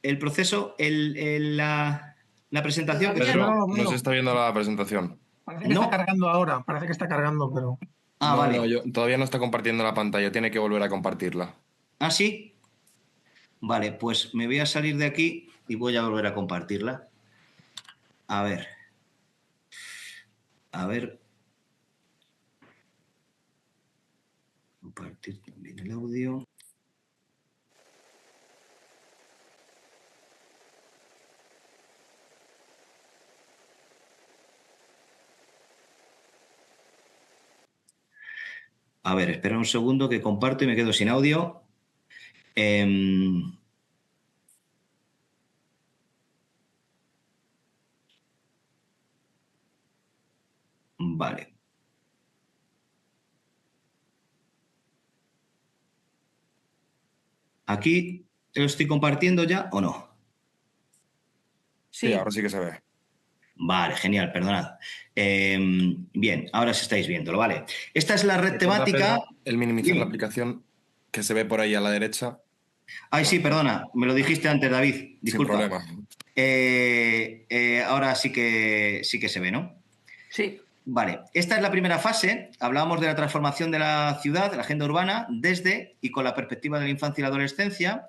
El proceso, la presentación. Pedro, no se está viendo la presentación. Parece que está cargando ahora, parece que está cargando, pero... Ah, no, vale. No, todavía no está compartiendo la pantalla, tiene que volver a compartirla. ¿Ah, sí? Vale, pues me voy a salir de aquí y voy a volver a compartirla. A ver. Compartir también el audio. A ver, espera un segundo que comparto y me quedo sin audio. Vale. ¿Aquí lo estoy compartiendo ya o no? Sí, ahora sí que se ve. Vale, genial, perdonad. Bien, ahora sí estáis viéndolo, vale. Esta es la red temática. Pedro, el minimizar la aplicación que se ve por ahí a la derecha. Ay, sí, perdona, me lo dijiste antes, David. Disculpa. Sin problema. Ahora sí que se ve, ¿no? Sí. Vale, esta es la primera fase. Hablábamos de la transformación de la ciudad, de la agenda urbana, desde y con la perspectiva de la infancia y la adolescencia.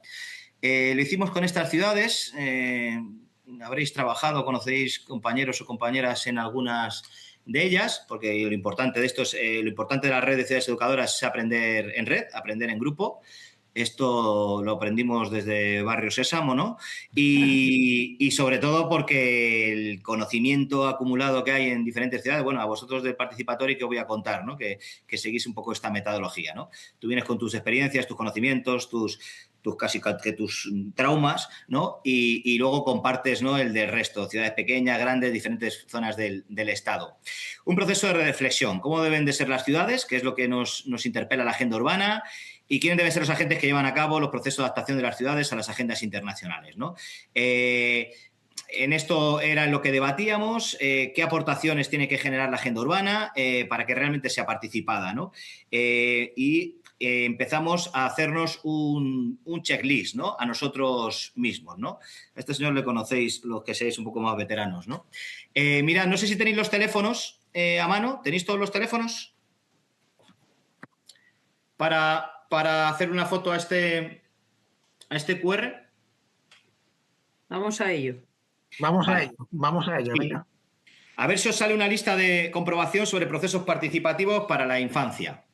Lo hicimos con estas ciudades. Habréis trabajado, conocéis compañeros o compañeras en algunas de ellas, porque lo importante de esto es, lo importante de la red de ciudades educadoras es aprender en red, aprender en grupo. Esto lo aprendimos desde Barrio Sésamo, ¿no? Y sobre todo porque el conocimiento acumulado que hay en diferentes ciudades, bueno, a vosotros del participatorio que os voy a contar, ¿no? Que seguís un poco esta metodología, ¿no? Tú vienes con tus experiencias, tus conocimientos, tus casi que tus traumas, ¿no? Y luego compartes, ¿no? El del resto, ciudades pequeñas, grandes, diferentes zonas del Estado. Un proceso de reflexión, cómo deben de ser las ciudades, que es lo que nos interpela la agenda urbana, y quiénes deben ser los agentes que llevan a cabo los procesos de adaptación de las ciudades a las agendas internacionales, ¿no? En esto era lo que debatíamos, qué aportaciones tiene que generar la agenda urbana para que realmente sea participada, ¿no? Empezamos a hacernos un checklist, ¿no? A nosotros mismos, ¿no? A este señor le conocéis los que seáis un poco más veteranos, ¿no? Mirad, no sé si tenéis los teléfonos a mano. ¿Tenéis todos los teléfonos? Para hacer una foto a este QR. Vamos a ello. Vamos Vale. a ello, Sí. venga. A ver si os sale una lista de comprobación sobre procesos participativos para la infancia.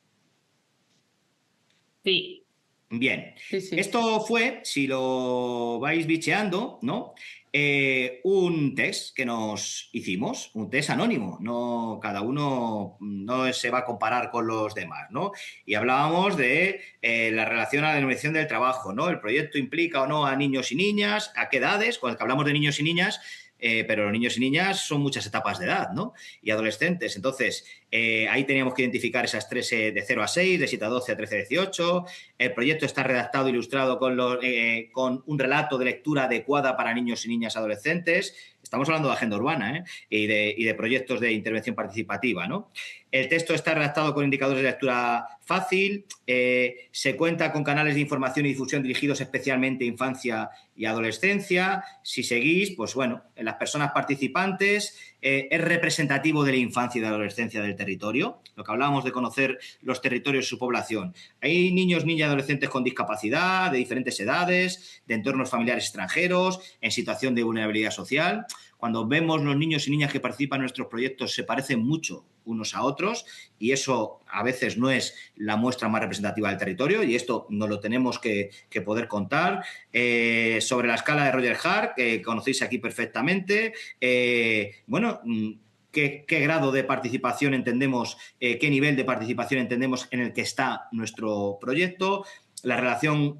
Sí. Bien. Sí, sí. Esto fue, si lo vais bicheando, ¿no? Un test que nos hicimos, un test anónimo, no, cada uno no se va a comparar con los demás, ¿no? Y hablábamos de la relación a la denominación del trabajo, ¿no? El proyecto implica o no a niños y niñas, a qué edades, cuando hablamos de niños y niñas, pero los niños y niñas son muchas etapas de edad, ¿no? Y adolescentes. Entonces, ahí teníamos que identificar esas tres de 0 a 6, de 7 a 12, a 13 a 18. El proyecto está redactado e ilustrado con un relato de lectura adecuada para niños y niñas adolescentes. Estamos hablando de agenda urbana, y de proyectos de intervención participativa, ¿no? El texto está redactado con indicadores de lectura fácil, se cuenta con canales de información y difusión dirigidos especialmente a infancia y adolescencia. Si seguís, pues bueno, las personas participantes, es representativo de la infancia y de la adolescencia del territorio, lo que hablábamos de conocer los territorios y su población. Hay niños, niñas y adolescentes con discapacidad, de diferentes edades, de entornos familiares extranjeros, en situación de vulnerabilidad social. Cuando vemos los niños y niñas que participan en nuestros proyectos se parecen mucho unos a otros y eso a veces no es la muestra más representativa del territorio y esto nos lo tenemos que poder contar. Sobre la escala de Roger Hart, que conocéis aquí perfectamente, bueno, ¿qué grado de participación entendemos, qué nivel de participación entendemos en el que está nuestro proyecto? La relación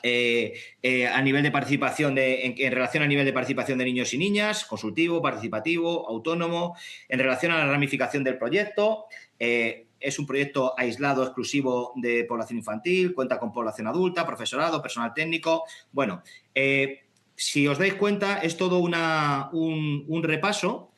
a nivel de participación en relación al nivel de participación de niños y niñas, consultivo, participativo, autónomo, en relación a la ramificación del proyecto. Es un proyecto aislado, exclusivo de población infantil, cuenta con población adulta, profesorado, personal técnico. Bueno, si os dais cuenta, es todo un repaso,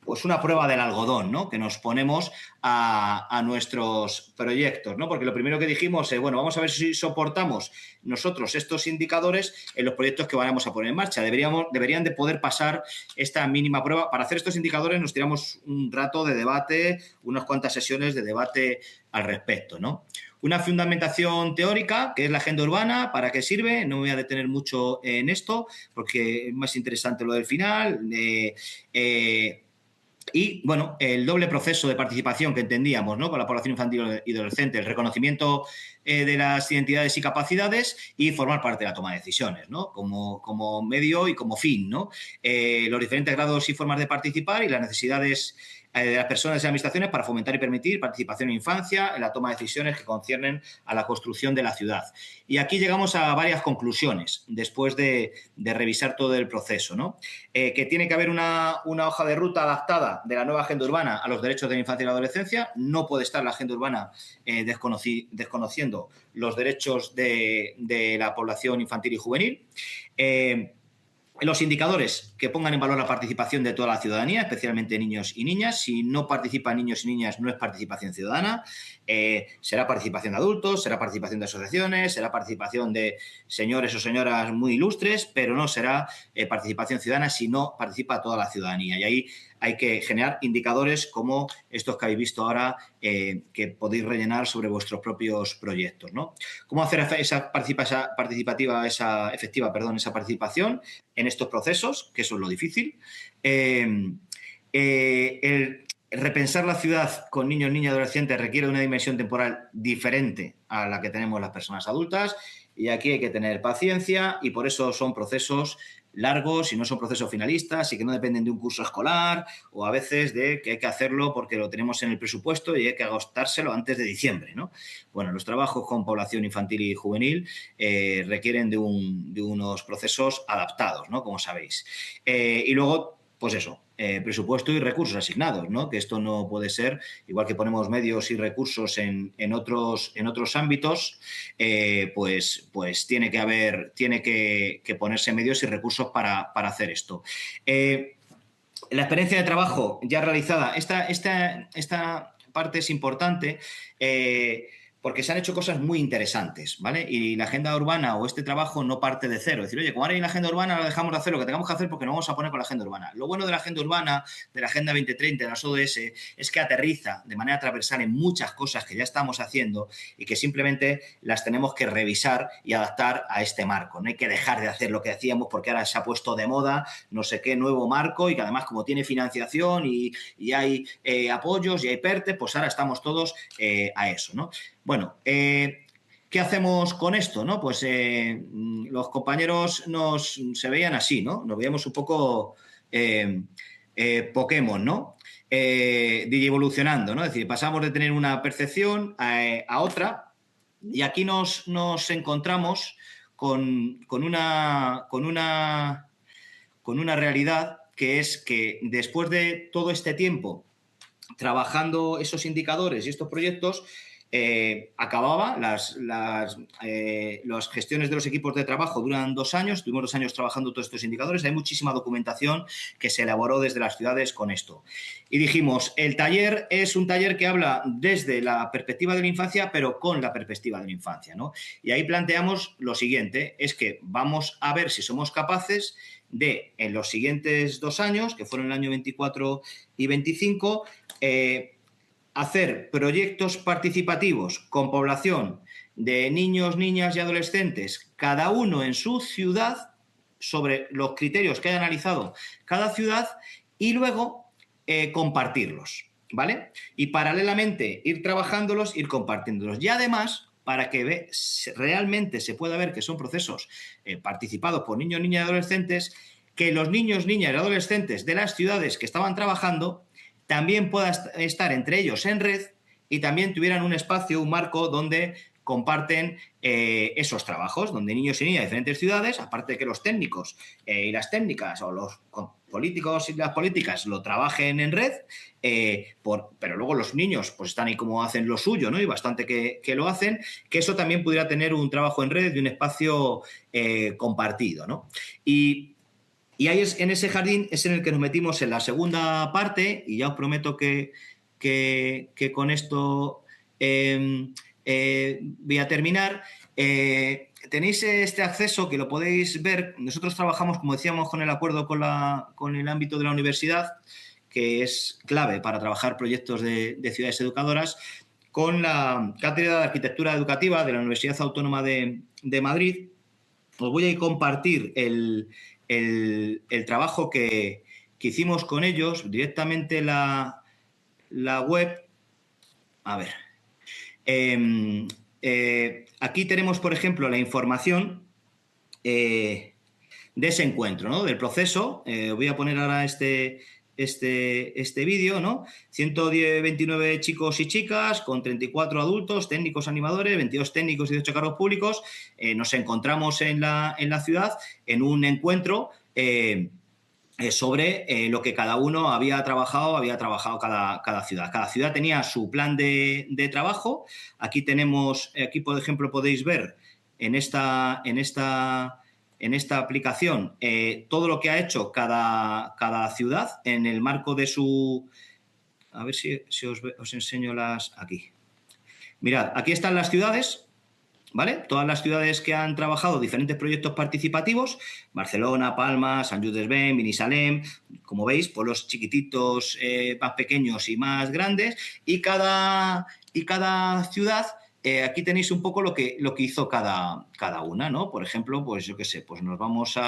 pues una prueba del algodón, ¿no? Que nos ponemos a nuestros proyectos, ¿no? Porque lo primero que dijimos es, bueno, vamos a ver si soportamos nosotros estos indicadores en los proyectos que vamos a poner en marcha. Deberían de poder pasar esta mínima prueba. Para hacer estos indicadores nos tiramos un rato de debate, unas cuantas sesiones de debate al respecto, ¿no? Una fundamentación teórica, que es la agenda urbana, ¿para qué sirve? No me voy a detener mucho en esto, porque es más interesante lo del final. Y, bueno, el doble proceso de participación que entendíamos, ¿no? Con la población infantil y adolescente, el reconocimiento de las identidades y capacidades y formar parte de la toma de decisiones, ¿no? Como medio y como fin, ¿no? Los diferentes grados y formas de participar y las necesidades de las personas y administraciones para fomentar y permitir participación en infancia en la toma de decisiones que conciernen a la construcción de la ciudad. Y aquí llegamos a varias conclusiones después de revisar todo el proceso, ¿no? Que tiene que haber una hoja de ruta adaptada de la nueva agenda urbana a los derechos de la infancia y la adolescencia. No puede estar la agenda urbana desconociendo los derechos de la población infantil y juvenil. Los indicadores que pongan en valor la participación de toda la ciudadanía, especialmente niños y niñas. Si no participan niños y niñas, no es participación ciudadana. Será participación de adultos, será participación de asociaciones, será participación de señores o señoras muy ilustres, pero no será participación ciudadana si no participa toda la ciudadanía. Y ahí hay que generar indicadores como estos que habéis visto ahora, que podéis rellenar sobre vuestros propios proyectos, ¿no? ¿Cómo hacer esa participación en estos procesos? Que eso es lo difícil. El repensar la ciudad con niños, niñas y adolescentes requiere una dimensión temporal diferente a la que tenemos las personas adultas, y aquí hay que tener paciencia, y por eso son procesos largos y no son procesos finalistas y que no dependen de un curso escolar, o a veces de que hay que hacerlo porque lo tenemos en el presupuesto y hay que agotárselo antes de diciembre, ¿no? Bueno, los trabajos con población infantil y juvenil requieren de unos procesos adaptados, ¿no? Como sabéis. Y luego, pues eso, presupuesto y recursos asignados, ¿no? Que esto no puede ser, igual que ponemos medios y recursos en otros ámbitos, pues tiene que ponerse medios y recursos para hacer esto. La experiencia de trabajo ya realizada, esta parte es importante, porque se han hecho cosas muy interesantes, ¿vale? Y la agenda urbana o este trabajo no parte de cero. Es decir, oye, como ahora hay una agenda urbana, ahora dejamos de hacer lo que tengamos que hacer porque nos vamos a poner con la agenda urbana. Lo bueno de la agenda urbana, de la Agenda 2030, de las ODS, es que aterriza de manera transversal en muchas cosas que ya estamos haciendo y que simplemente las tenemos que revisar y adaptar a este marco. No hay que dejar de hacer lo que hacíamos porque ahora se ha puesto de moda no sé qué nuevo marco, y que además, como tiene financiación y hay apoyos y hay PERTE, pues ahora estamos todos a eso, ¿no? Bueno, ¿qué hacemos con esto, no? Pues los compañeros se veían así, ¿no? Nos veíamos un poco Pokémon, ¿no? Evolucionando, ¿no? Es decir, pasamos de tener una percepción a otra, y aquí nos encontramos con una realidad, que es que después de todo este tiempo trabajando esos indicadores y estos proyectos, acababa, las gestiones de los equipos de trabajo duran 2 años, tuvimos 2 años trabajando todos estos indicadores, hay muchísima documentación que se elaboró desde las ciudades con esto. Y dijimos, el taller es un taller que habla desde la perspectiva de la infancia, pero con la perspectiva de la infancia, ¿no? Y ahí planteamos lo siguiente, es que vamos a ver si somos capaces de, en los siguientes 2 años, que fueron el año 24 y 25, hacer proyectos participativos con población de niños, niñas y adolescentes, cada uno en su ciudad, sobre los criterios que haya analizado cada ciudad, y luego compartirlos, ¿vale? Y paralelamente ir trabajándolos, ir compartiéndolos. Y además, para que realmente se pueda ver que son procesos participados por niños, niñas y adolescentes, que los niños, niñas y adolescentes de las ciudades que estaban trabajando también puedan estar entre ellos en red y también tuvieran un espacio, un marco donde comparten esos trabajos, donde niños y niñas de diferentes ciudades, aparte de que los técnicos y las técnicas, o los políticos y las políticas lo trabajen en red, pero luego los niños pues están ahí como hacen lo suyo, ¿no? Y bastante que lo hacen, que eso también pudiera tener un trabajo en red y un espacio compartido, ¿no? Y ahí en ese jardín es en el que nos metimos en la segunda parte, y ya os prometo que con esto voy a terminar. Tenéis este acceso que lo podéis ver. Nosotros trabajamos, como decíamos, con el acuerdo con el ámbito de la universidad, que es clave para trabajar proyectos de ciudades educadoras, con la Cátedra de Arquitectura Educativa de la Universidad Autónoma de Madrid. Os voy a compartir el trabajo que hicimos con ellos, directamente la web. A ver. Aquí tenemos, por ejemplo, la información de ese encuentro, ¿no? Del proceso. Os voy a poner ahora este vídeo, ¿no? 129 chicos y chicas, con 34 adultos, técnicos animadores, 22 técnicos y 18 cargos públicos. Nos encontramos en la ciudad en un encuentro sobre lo que cada uno había trabajado cada ciudad. Cada ciudad tenía su plan de trabajo. Aquí, por ejemplo, podéis ver en esta en esta aplicación todo lo que ha hecho cada ciudad en el marco de su... A ver si os enseño las... Aquí. Mirad, aquí están las ciudades, ¿vale? Todas las ciudades que han trabajado diferentes proyectos participativos, Barcelona, Palma, Sant Just Desvern, Binissalem, como veis, pueblos chiquititos, más pequeños y más grandes, y cada ciudad, aquí tenéis un poco lo que hizo cada una, ¿no? Por ejemplo, pues yo qué sé, pues nos vamos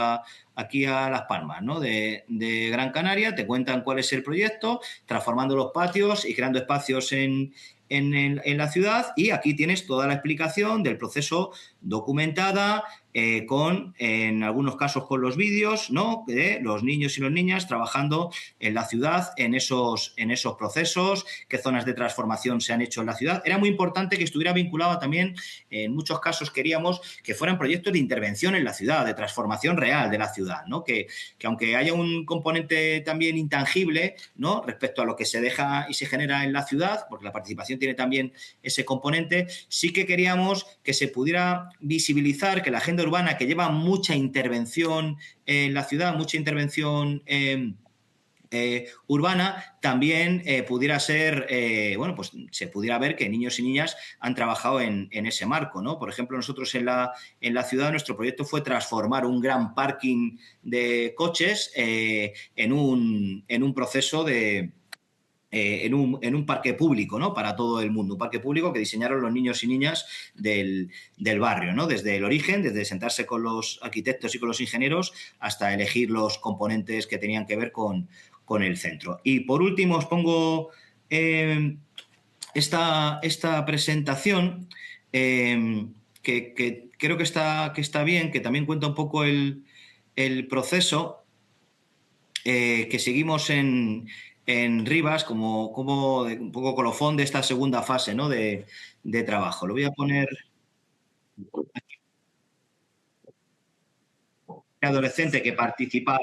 aquí a Las Palmas, ¿no? De Gran Canaria, te cuentan cuál es el proyecto, transformando los patios y creando espacios en la ciudad, y aquí tienes toda la explicación del proceso documentada, en algunos casos con los vídeos, ¿no? De los niños y las niñas trabajando en la ciudad en esos procesos, qué zonas de transformación se han hecho en la ciudad. Era muy importante que estuviera vinculado también, en muchos casos queríamos que fueran proyectos de intervención en la ciudad, de transformación real de la ciudad, ¿no? Que aunque haya un componente también intangible, ¿no? Respecto a lo que se deja y se genera en la ciudad, porque la participación tiene también ese componente, sí que queríamos que se pudiera visibilizar que la agenda urbana, que lleva mucha intervención en la ciudad, mucha intervención urbana, también pudiera ser, bueno, pues se pudiera ver que niños y niñas han trabajado en ese marco, ¿no? Por ejemplo, nosotros en la ciudad, nuestro proyecto fue transformar un gran parking de coches en un proceso de... en un parque público, ¿no? Para todo el mundo. Un parque público que diseñaron los niños y niñas del barrio, ¿no? Desde el origen, desde sentarse con los arquitectos y con los ingenieros hasta elegir los componentes que tenían que ver con el centro. Y por último os pongo esta presentación que creo que está bien, que también cuenta un poco el proceso que seguimos en Rivas, como un poco colofón de esta segunda fase, ¿no? de trabajo. Lo voy a poner aquí. Adolescente que participa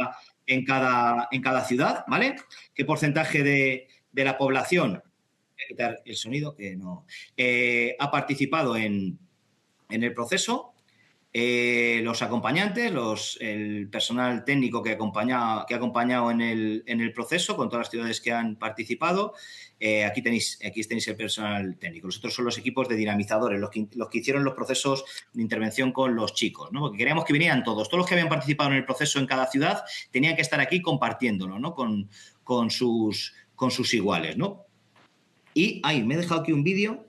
en cada ciudad, ¿vale? ¿Qué porcentaje de la población, voy a quitar el sonido, que no, ha participado en el proceso? Los acompañantes, el personal técnico que ha acompañado en el proceso, con todas las ciudades que han participado. Aquí tenéis el personal técnico. Los otros son los equipos de dinamizadores, los que hicieron los procesos de intervención con los chicos, ¿no? Porque queríamos que vinieran todos los que habían participado en el proceso en cada ciudad tenían que estar aquí compartiéndolo, ¿no? Con sus iguales, ¿no? Y me he dejado aquí un vídeo.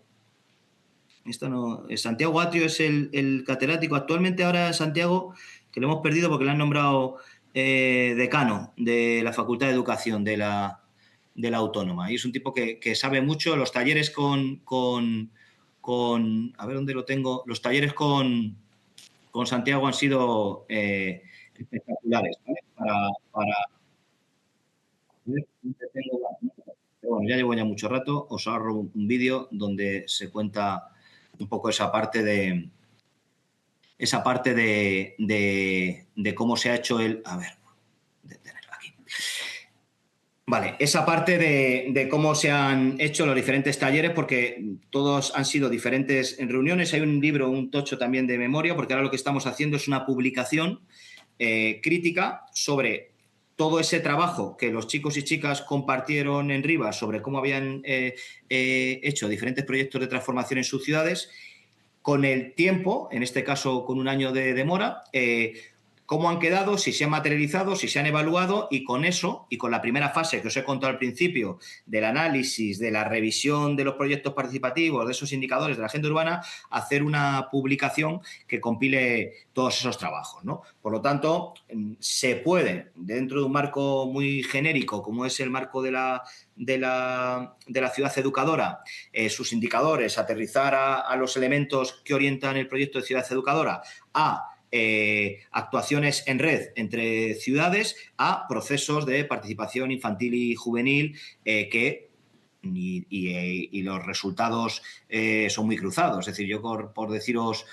Esto no, Santiago Atrio es el catedrático actualmente ahora en Santiago, que lo hemos perdido porque le han nombrado decano de la Facultad de Educación de la Autónoma. Y es un tipo que sabe mucho. Los talleres con a ver dónde lo tengo. Los talleres con Santiago han sido espectaculares, ¿vale? Bueno, ya llevo mucho rato. Os ahorro un vídeo donde se cuenta un poco esa parte de cómo se ha hecho a ver, detenerlo aquí. Vale, esa parte de cómo se han hecho los diferentes talleres, porque todos han sido diferentes reuniones. Hay un libro, un tocho también de memoria, porque ahora lo que estamos haciendo es una publicación crítica sobre todo ese trabajo que los chicos y chicas compartieron en Rivas sobre cómo habían hecho diferentes proyectos de transformación en sus ciudades, con el tiempo, en este caso con un año de demora, cómo han quedado, si se han materializado, si se han evaluado, y con eso, y con la primera fase que os he contado al principio, del análisis, de la revisión de los proyectos participativos, de esos indicadores de la agenda urbana, hacer una publicación que compile todos esos trabajos, ¿no? Por lo tanto, se puede, dentro de un marco muy genérico, como es el marco de la ciudad educadora, sus indicadores, aterrizar a los elementos que orientan el proyecto de ciudad educadora, a actuaciones en red entre ciudades, a procesos de participación infantil y juvenil y los resultados son muy cruzados. Es decir, yo por deciros...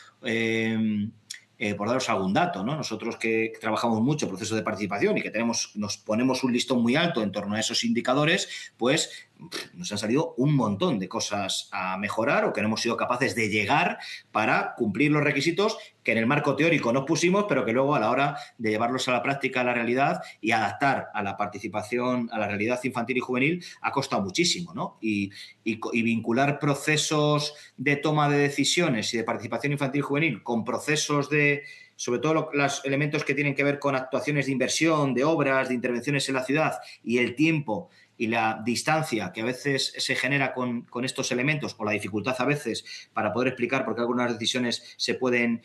por daros algún dato, ¿no? Nosotros que trabajamos mucho en procesos de participación y que nos ponemos un listón muy alto en torno a esos indicadores, pues nos han salido un montón de cosas a mejorar o que no hemos sido capaces de llegar para cumplir los requisitos que en el marco teórico nos pusimos, pero que luego a la hora de llevarlos a la práctica, a la realidad y adaptar a la participación, a la realidad infantil y juvenil, ha costado muchísimo, ¿no? Y vincular procesos de toma de decisiones y de participación infantil y juvenil con procesos de, sobre todo los elementos que tienen que ver con actuaciones de inversión, de obras, de intervenciones en la ciudad y el tiempo y la distancia que a veces se genera con estos elementos o la dificultad a veces para poder explicar por qué algunas decisiones se pueden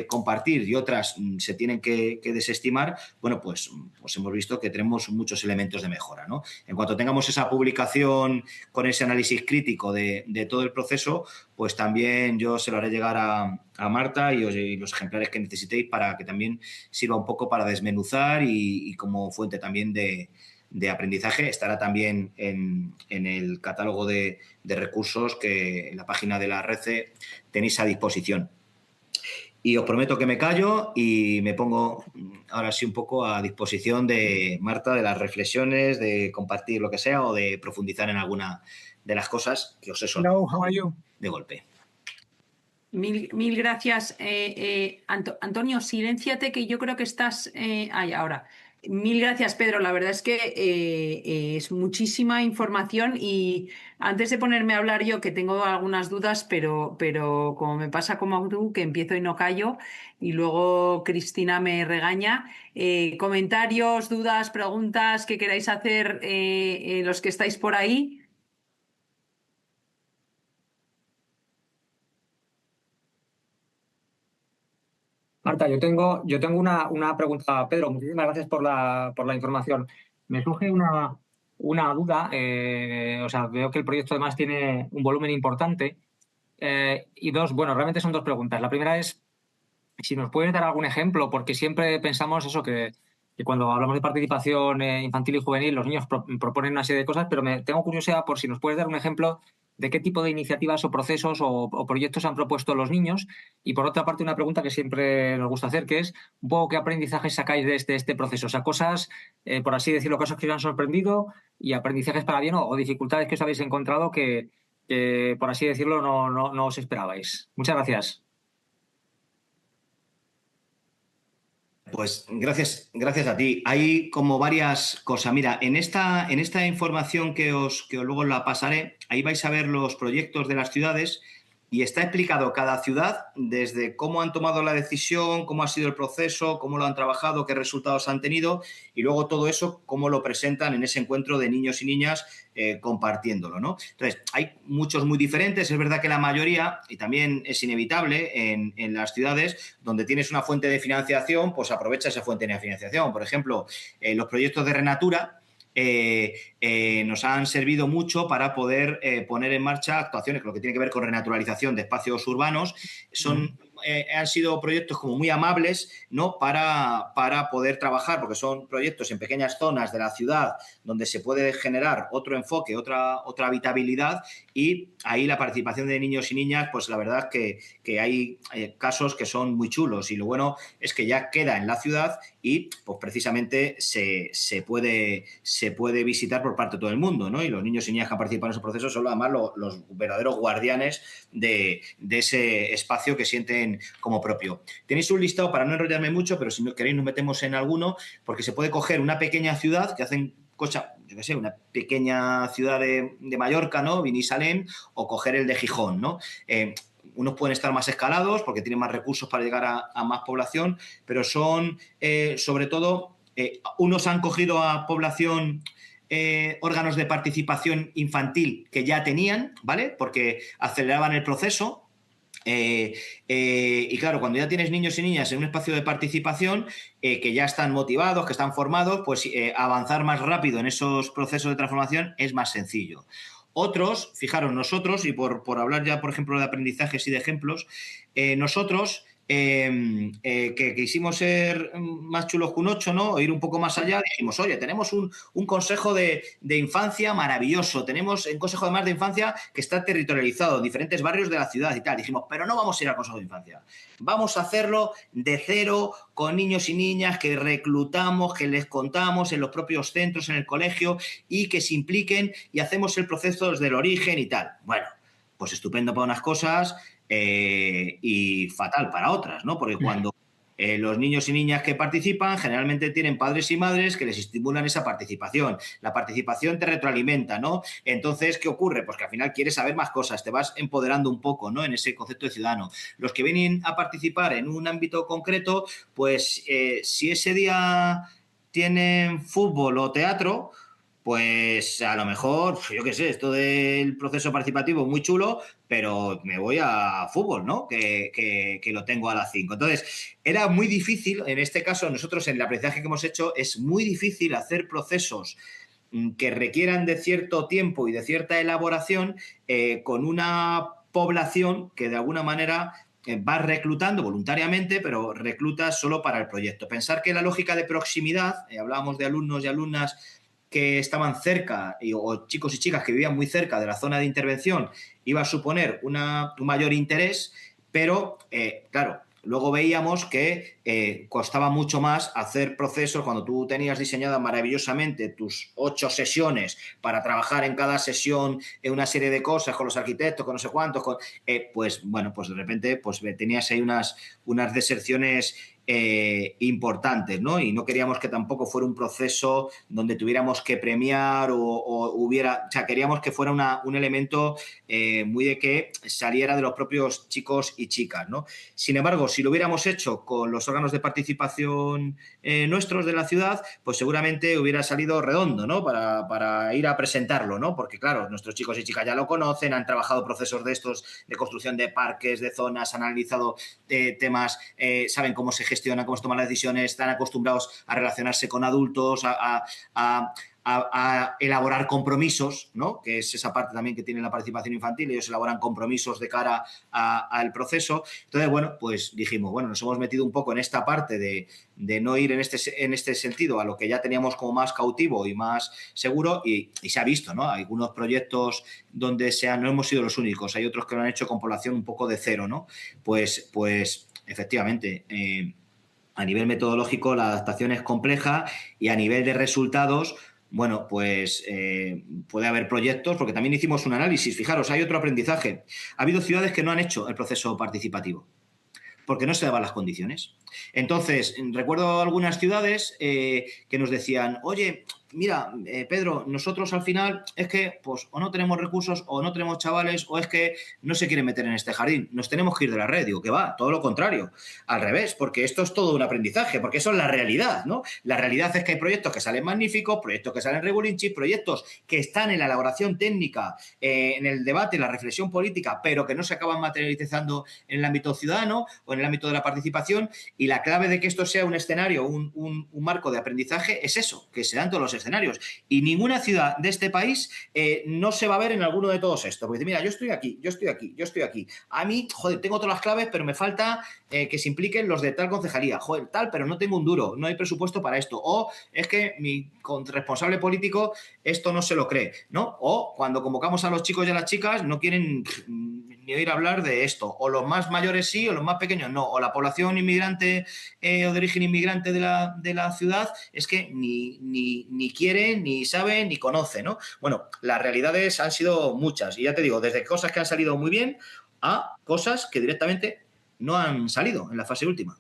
compartir y otras se tienen que desestimar, bueno, pues hemos visto que tenemos muchos elementos de mejora, ¿no? En cuanto tengamos esa publicación con ese análisis crítico de todo el proceso, pues también yo se lo haré llegar a Marta y los ejemplares que necesitéis para que también sirva un poco para desmenuzar y como fuente también de aprendizaje. Estará también en el catálogo de recursos que en la página de la RECE tenéis a disposición. Y os prometo que me callo y me pongo ahora sí un poco a disposición de Marta, de las reflexiones, de compartir lo que sea o de profundizar en alguna de las cosas que os he soltado. Hello, how are you? De golpe. Mil gracias. Antonio, silénciate que yo creo que estás... ahora. Mil gracias, Pedro. La verdad es que es muchísima información y antes de ponerme a hablar yo, que tengo algunas dudas, pero como me pasa como tú, que empiezo y no callo, y luego Cristina me regaña, comentarios, dudas, preguntas que queráis hacer los que estáis por ahí. Marta, yo tengo una pregunta, Pedro. Muchísimas gracias por la información. Me surge una duda. O sea, veo que el proyecto además tiene un volumen importante. Y bueno, realmente son dos preguntas. La primera es si nos puedes dar algún ejemplo, porque siempre pensamos eso que cuando hablamos de participación infantil y juvenil, los niños proponen una serie de cosas, pero tengo curiosidad por si nos puedes dar un ejemplo de qué tipo de iniciativas o procesos o proyectos han propuesto los niños. Y por otra parte, una pregunta que siempre nos gusta hacer, que es un poco qué aprendizajes sacáis de este proceso. O sea, cosas, por así decirlo, cosas que os han sorprendido y aprendizajes para bien o dificultades que os habéis encontrado que por así decirlo, no os esperabais. Muchas gracias. Pues gracias a ti. Hay como varias cosas. Mira, en esta información que luego la pasaré, ahí vais a ver los proyectos de las ciudades y está explicado cada ciudad desde cómo han tomado la decisión, cómo ha sido el proceso, cómo lo han trabajado, qué resultados han tenido y luego todo eso, cómo lo presentan en ese encuentro de niños y niñas compartiéndolo, ¿no? Entonces, hay muchos muy diferentes. Es verdad que la mayoría, y también es inevitable en las ciudades donde tienes una fuente de financiación, pues aprovecha esa fuente de financiación. Por ejemplo, los proyectos de Renatura nos han servido mucho para poder poner en marcha actuaciones, lo que tiene que ver con renaturalización de espacios urbanos. Han sido proyectos como muy amables, ¿no? para poder trabajar, porque son proyectos en pequeñas zonas de la ciudad donde se puede generar otro enfoque, otra habitabilidad y ahí la participación de niños y niñas, pues la verdad que hay casos que son muy chulos y lo bueno es que ya queda en la ciudad y pues precisamente se puede visitar por parte de todo el mundo, ¿no? Y los niños y niñas que han participado en ese proceso son además los verdaderos guardianes de ese espacio que sienten como propio. Tenéis un listado para no enrollarme mucho, pero si no queréis nos metemos en alguno, porque se puede coger una pequeña ciudad que hacen cosa, yo qué sé, una pequeña ciudad de Mallorca, ¿no? Binisalem, o coger el de Gijón, ¿no? Unos pueden estar más escalados porque tienen más recursos para llegar a más población, pero son, sobre todo, unos han cogido a población órganos de participación infantil que ya tenían, ¿vale? Porque aceleraban el proceso. Y claro, cuando ya tienes niños y niñas en un espacio de participación que ya están motivados, que están formados, pues avanzar más rápido en esos procesos de transformación es más sencillo. Otros, fijaros, nosotros, y por hablar ya, por ejemplo, de aprendizajes y de ejemplos, nosotros que quisimos ser más chulos que un 8, ¿no? O ir un poco más allá, dijimos, oye, tenemos un consejo de infancia maravilloso, tenemos un consejo además de infancia que está territorializado en diferentes barrios de la ciudad y tal. Dijimos, pero no vamos a ir al consejo de infancia, vamos a hacerlo de cero, con niños y niñas que reclutamos, que les contamos en los propios centros, en el colegio, y que se impliquen y hacemos el proceso desde el origen y tal. Bueno, pues estupendo para unas cosas y fatal para otras, ¿no? Porque cuando los niños y niñas que participan generalmente tienen padres y madres que les estimulan esa participación. La participación te retroalimenta, ¿no? Entonces, ¿qué ocurre? Pues que al final quieres saber más cosas, te vas empoderando un poco, ¿no? En ese concepto de ciudadano. Los que vienen a participar en un ámbito concreto, pues si ese día tienen fútbol o teatro, pues a lo mejor, yo qué sé, esto del proceso participativo es muy chulo, pero me voy a fútbol, ¿no? Que lo tengo a las 5. Entonces, era muy difícil, en este caso, nosotros en el aprendizaje que hemos hecho, es muy difícil hacer procesos que requieran de cierto tiempo y de cierta elaboración con una población que de alguna manera va reclutando voluntariamente, pero recluta solo para el proyecto. Pensar que la lógica de proximidad, hablábamos de alumnos y alumnas que estaban cerca o chicos y chicas que vivían muy cerca de la zona de intervención, iba a suponer un mayor interés, pero claro, luego veíamos que costaba mucho más hacer procesos cuando tú tenías diseñadas maravillosamente tus 8 sesiones para trabajar en cada sesión en una serie de cosas con los arquitectos, con no sé cuántos, pues bueno, pues de repente pues tenías ahí unas deserciones importantes, ¿no? Y no queríamos que tampoco fuera un proceso donde tuviéramos que premiar o hubiera, o sea, queríamos que fuera un elemento muy de que saliera de los propios chicos y chicas, ¿no? Sin embargo, si lo hubiéramos hecho con los órganos de participación nuestros de la ciudad, pues seguramente hubiera salido redondo, ¿no? Para ir a presentarlo, ¿no? Porque claro, nuestros chicos y chicas ya lo conocen, han trabajado procesos de estos, de construcción de parques, de zonas, han analizado temas, saben cómo se gestionan, cómo se toman las decisiones, están acostumbrados a relacionarse con adultos, a elaborar compromisos, ¿no? Que es esa parte también que tiene la participación infantil, ellos elaboran compromisos de cara al proceso. Entonces, bueno, pues dijimos, bueno, nos hemos metido un poco en esta parte de no ir en este sentido a lo que ya teníamos como más cautivo y más seguro y se ha visto, ¿no? Hay algunos proyectos donde no hemos sido los únicos, hay otros que lo han hecho con población un poco de cero, ¿no? Pues efectivamente, a nivel metodológico la adaptación es compleja y a nivel de resultados, bueno, pues puede haber proyectos, porque también hicimos un análisis. Fijaros, hay otro aprendizaje. Ha habido ciudades que no han hecho el proceso participativo porque no se daban las condiciones. Entonces, recuerdo algunas ciudades que nos decían, oye, mira, Pedro, nosotros al final es que pues o no tenemos recursos o no tenemos chavales o es que no se quieren meter en este jardín, nos tenemos que ir de la red. Digo, que va, todo lo contrario, al revés, porque esto es todo un aprendizaje, porque eso es la realidad, ¿no? La realidad es que hay proyectos que salen magníficos, proyectos que salen regulinchis, proyectos que están en la elaboración técnica, en el debate, en la reflexión política, pero que no se acaban materializando en el ámbito ciudadano o en el ámbito de la participación, y la clave de que esto sea un escenario, un marco de aprendizaje es eso, que se dan todos los escenarios. Y ninguna ciudad de este país no se va a ver en alguno de todos estos. Porque dice, mira, yo estoy aquí, yo estoy aquí, yo estoy aquí. A mí, joder, tengo todas las claves, pero me falta que se impliquen los de tal concejalía. Joder, tal, pero no tengo un duro, no hay presupuesto para esto. O es que mi responsable político esto no se lo cree, ¿no? O cuando convocamos a los chicos y a las chicas no quieren ni oír hablar de esto. O los más mayores sí, o los más pequeños no. O la población inmigrante o de origen inmigrante de la ciudad es que ni quiere, ni sabe, ni conoce, ¿no? Bueno, las realidades han sido muchas. Y ya te digo, desde cosas que han salido muy bien a cosas que directamente no han salido en la fase última.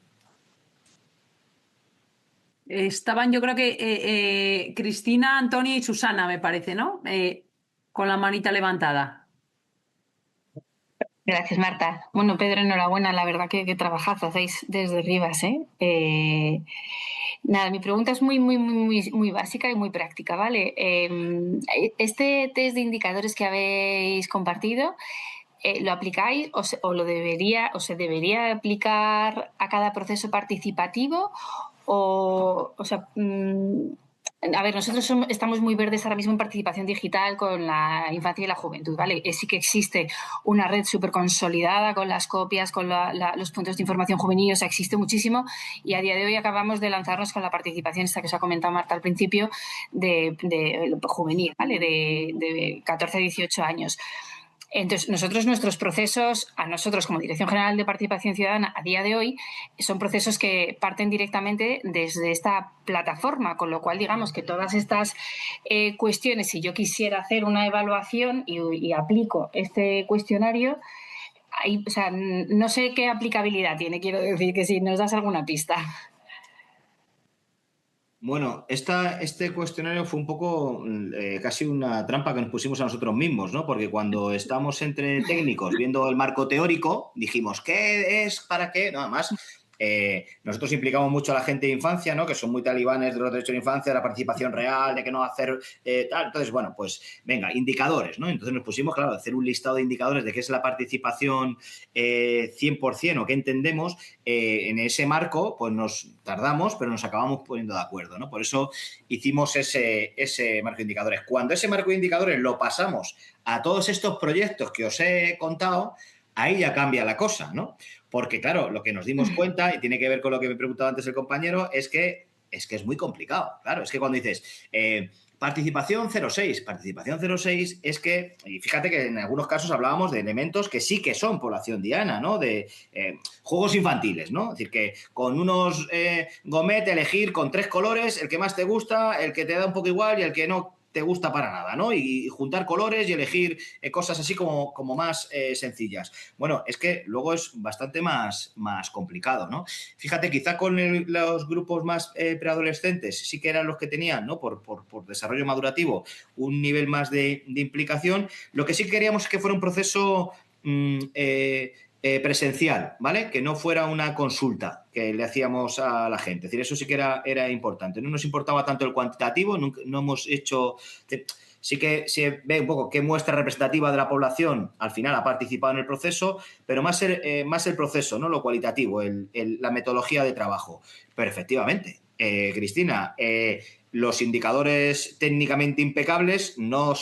Estaban, yo creo que Cristina, Antonio y Susana, me parece, ¿no? Con la manita levantada. Gracias, Marta. Bueno, Pedro, enhorabuena. La verdad que trabajazo hacéis desde Rivas, ¿eh? Nada, mi pregunta es muy básica y muy práctica, ¿vale? Este test de indicadores que habéis compartido, ¿lo aplicáis o se debería aplicar a cada proceso participativo? O sea, A ver, nosotros estamos muy verdes ahora mismo en participación digital con la infancia y la juventud, ¿vale? Sí que existe una red súper consolidada con las copias, con los puntos de información juvenil, o sea, existe muchísimo, y a día de hoy acabamos de lanzarnos con la participación esta que os ha comentado Marta al principio de juvenil, ¿vale? De 14 a 18 años. Entonces, nuestros procesos, a nosotros como Dirección General de Participación Ciudadana, a día de hoy, son procesos que parten directamente desde esta plataforma, con lo cual, digamos que todas estas cuestiones, si yo quisiera hacer una evaluación y aplico este cuestionario, o sea, no sé qué aplicabilidad tiene, quiero decir, que si nos das alguna pista. Bueno, este cuestionario fue un poco casi una trampa que nos pusimos a nosotros mismos, ¿no? Porque cuando estamos entre técnicos viendo el marco teórico, dijimos, ¿qué es? ¿Para qué? Nada más. Nosotros implicamos mucho a la gente de infancia, ¿no? Que son muy talibanes de los derechos de infancia, de la participación real, de que no hacer tal. Entonces, bueno, pues venga, indicadores, ¿no? Entonces nos pusimos, claro, a hacer un listado de indicadores de qué es la participación 100% o qué entendemos. En ese marco, pues nos tardamos, pero nos acabamos poniendo de acuerdo, ¿no? Por eso hicimos ese marco de indicadores. Cuando ese marco de indicadores lo pasamos a todos estos proyectos que os he contado, ahí ya cambia la cosa, ¿no? Porque, claro, lo que nos dimos cuenta, y tiene que ver con lo que me preguntaba antes el compañero, es que es muy complicado. Claro, es que cuando dices participación 0,6 es que, y fíjate que en algunos casos hablábamos de elementos que sí que son población diana, ¿no? De juegos infantiles, ¿no? Es decir, que con unos gomet elegir con 3 colores, el que más te gusta, el que te da un poco igual y el que no te gusta para nada, ¿no? Y juntar colores y elegir cosas así como más sencillas. Bueno, es que luego es bastante más complicado, ¿no? Fíjate, quizá con los grupos más preadolescentes sí que eran los que tenían, ¿no? Por desarrollo madurativo, un nivel más de implicación. Lo que sí queríamos es que fuera un proceso presencial, ¿vale? Que no fuera una consulta que le hacíamos a la gente. Es decir, eso sí que era importante. No nos importaba tanto el cuantitativo, no hemos hecho... Sí que se ve un poco qué muestra representativa de la población al final ha participado en el proceso, pero más el proceso, ¿no? Lo cualitativo, la metodología de trabajo. Pero efectivamente, Cristina, los indicadores técnicamente impecables no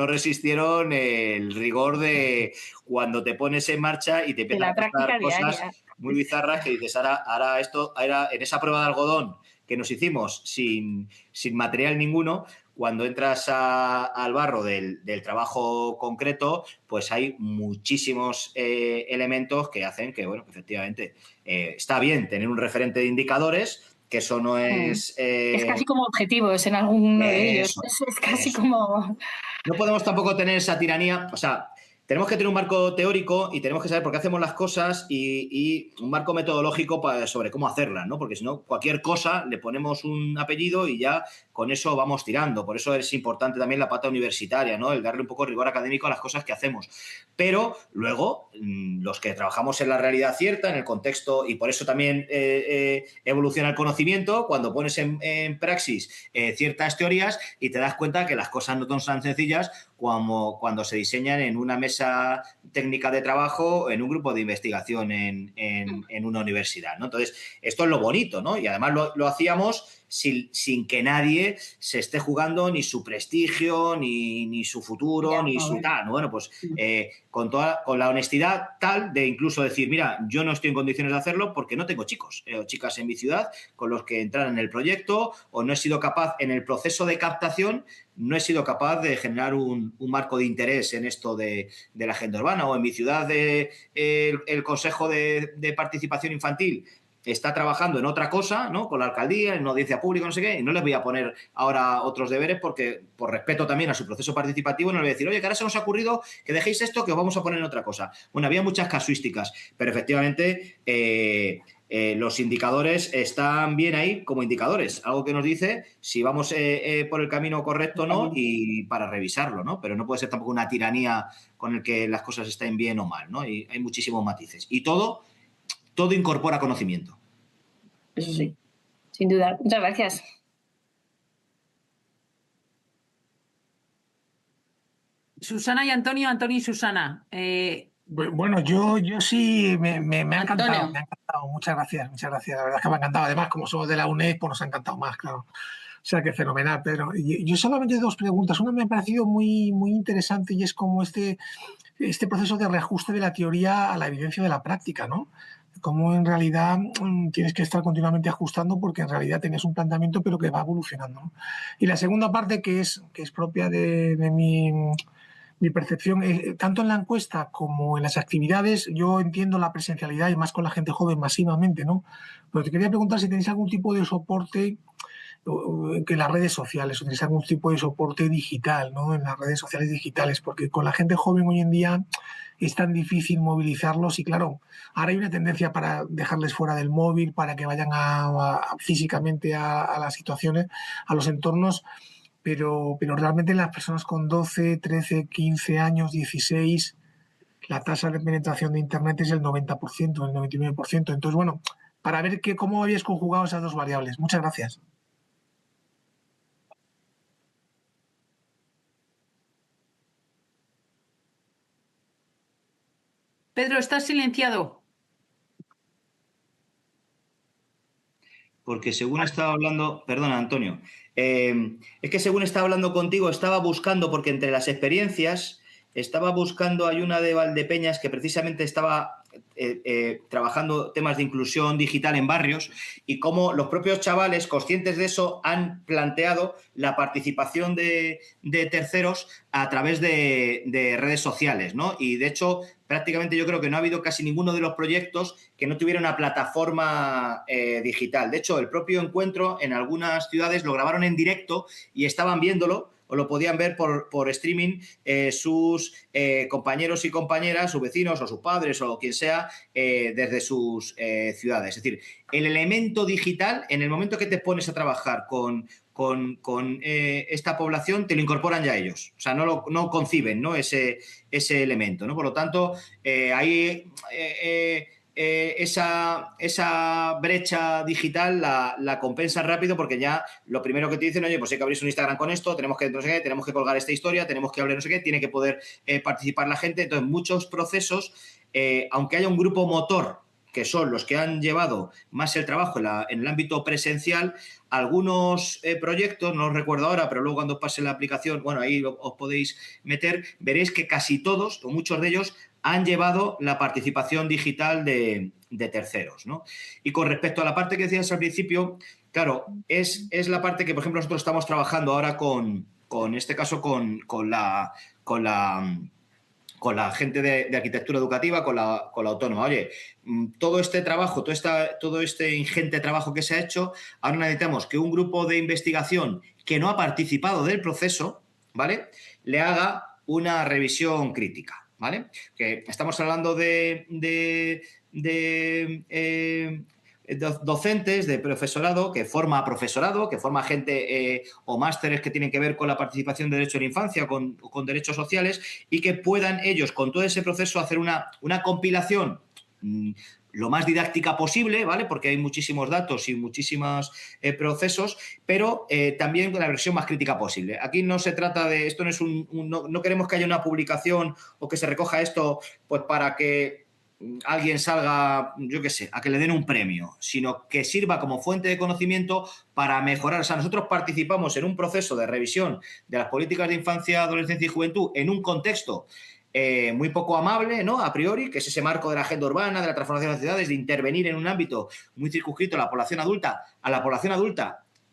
resistieron el rigor de cuando te pones en marcha y te empiezan a pasar cosas muy bizarras que dices, ahora esto, en esa prueba de algodón que nos hicimos sin material ninguno, cuando entras al barro del trabajo concreto, pues hay muchísimos elementos que hacen que, bueno, efectivamente, está bien tener un referente de indicadores, que eso no es... es casi como objetivos en alguno de ellos. Es casi como... No podemos tampoco tener esa tiranía, o sea... Tenemos que tener un marco teórico y tenemos que saber por qué hacemos las cosas y un marco metodológico sobre cómo hacerlas, ¿no? Porque si no, cualquier cosa le ponemos un apellido y ya con eso vamos tirando. Por eso es importante también la pata universitaria, ¿no? El darle un poco de rigor académico a las cosas que hacemos. Pero luego, los que trabajamos en la realidad cierta, en el contexto, y por eso también evoluciona el conocimiento, cuando pones en praxis ciertas teorías y te das cuenta que las cosas no son tan sencillas como cuando se diseñan en una mesa técnica de trabajo, en un grupo de investigación en una universidad, ¿no? Entonces, esto es lo bonito, ¿no? Y además lo hacíamos sin que nadie se esté jugando ni su prestigio, ni su futuro, ni su tal. Bueno, pues con la honestidad tal de incluso decir, mira, yo no estoy en condiciones de hacerlo porque no tengo chicos o chicas en mi ciudad con los que entrar en el proyecto, o no he sido capaz en el proceso de captación, no he sido capaz de generar un marco de interés en esto de la agenda urbana, o en mi ciudad el Consejo de Participación Infantil está trabajando en otra cosa, ¿no? Con la alcaldía, en una audiencia pública, no sé qué, y no les voy a poner ahora otros deberes porque, por respeto también a su proceso participativo, no les voy a decir, oye, que ahora se nos ha ocurrido que dejéis esto, que os vamos a poner en otra cosa. Bueno, había muchas casuísticas, pero efectivamente los indicadores están bien ahí como indicadores, algo que nos dice si vamos por el camino correcto o no, y para revisarlo, ¿no? Pero no puede ser tampoco una tiranía con el que las cosas estén bien o mal, ¿no? Y hay muchísimos matices. Y todo incorpora conocimiento. Eso sí, sin duda. Muchas gracias. Susana y Antonio, Antonio y Susana. Bueno, yo sí me ha encantado, Antonio. me ha encantado. Muchas gracias, muchas gracias. La verdad es que me ha encantado. Además, como somos de la UNED, pues nos ha encantado más, claro. sea que fenomenal, Pedro. Yo solamente dos preguntas. Una me ha parecido muy, muy interesante y es como este proceso de reajuste de la teoría a la evidencia de la práctica, ¿no? Cómo en realidad tienes que estar continuamente ajustando porque en realidad tenías un planteamiento pero que va evolucionando, ¿no? Y la segunda parte que es propia de mi percepción, tanto en la encuesta como en las actividades, yo entiendo la presencialidad y más con la gente joven masivamente, ¿no? Pero te quería preguntar si tenéis algún tipo de soporte que las redes sociales, utilizar algún tipo de soporte digital, ¿no? En las redes sociales digitales, porque con la gente joven hoy en día es tan difícil movilizarlos y claro, ahora hay una tendencia para dejarles fuera del móvil, para que vayan físicamente a las situaciones, a los entornos, pero realmente las personas con 12, 13, 15 años, 16, la tasa de penetración de Internet es el 90%, el 99%. Entonces, bueno, para ver cómo habías conjugado esas dos variables. Muchas gracias. Pedro, estás silenciado. Porque según estaba hablando, perdona Antonio, es que según estaba hablando contigo estaba buscando, porque entre las experiencias estaba buscando, hay una de Valdepeñas que precisamente estaba trabajando temas de inclusión digital en barrios y cómo los propios chavales conscientes de eso han planteado la participación de terceros a través de redes sociales, ¿no? Y de hecho prácticamente yo creo que no ha habido casi ninguno de los proyectos que no tuviera una plataforma digital. De hecho, el propio encuentro en algunas ciudades lo grabaron en directo y estaban viéndolo o lo podían ver por streaming sus compañeros y compañeras, sus vecinos o sus padres o quien sea desde sus ciudades. Es decir, el elemento digital, en el momento que te pones a trabajar con esta población, te lo incorporan ya ellos. O sea, no conciben, ¿no? ese elemento, ¿no? Por lo tanto, ahí esa brecha digital la compensan rápido porque ya lo primero que te dicen, oye, pues hay que abrirse un Instagram con esto, tenemos que no sé qué, tenemos que colgar esta historia, tenemos que hablar no sé qué, tiene que poder participar la gente. Entonces, muchos procesos, aunque haya un grupo motor que son los que han llevado más el trabajo en el ámbito presencial, algunos proyectos, no los recuerdo ahora, pero luego cuando pase la aplicación, bueno, ahí os podéis meter, veréis que casi todos, o muchos de ellos, han llevado la participación digital de terceros, ¿no? Y con respecto a la parte que decías al principio, claro, es la parte que, por ejemplo, nosotros estamos trabajando ahora con este caso, con la gente de arquitectura educativa, con la autónoma. Oye, todo este trabajo, todo este ingente trabajo que se ha hecho, ahora necesitamos que un grupo de investigación que no ha participado del proceso, ¿vale?, le haga una revisión crítica, ¿vale? Que estamos hablando de docentes, de profesorado, que forma gente o másteres que tienen que ver con la participación de derecho de la infancia, con derechos sociales, y que puedan ellos, con todo ese proceso, hacer una compilación lo más didáctica posible, ¿vale? Porque hay muchísimos datos y muchísimos procesos, pero también con la versión más crítica posible. Aquí no se trata de, esto no es no queremos que haya una publicación o que se recoja esto pues para que alguien salga, yo qué sé, a que le den un premio, sino que sirva como fuente de conocimiento para mejorar. O sea, nosotros participamos en un proceso de revisión de las políticas de infancia, adolescencia y juventud en un contexto muy poco amable, ¿no?, a priori, que es ese marco de la agenda urbana, de la transformación de las ciudades, de intervenir en un ámbito muy circunscrito a la población adulta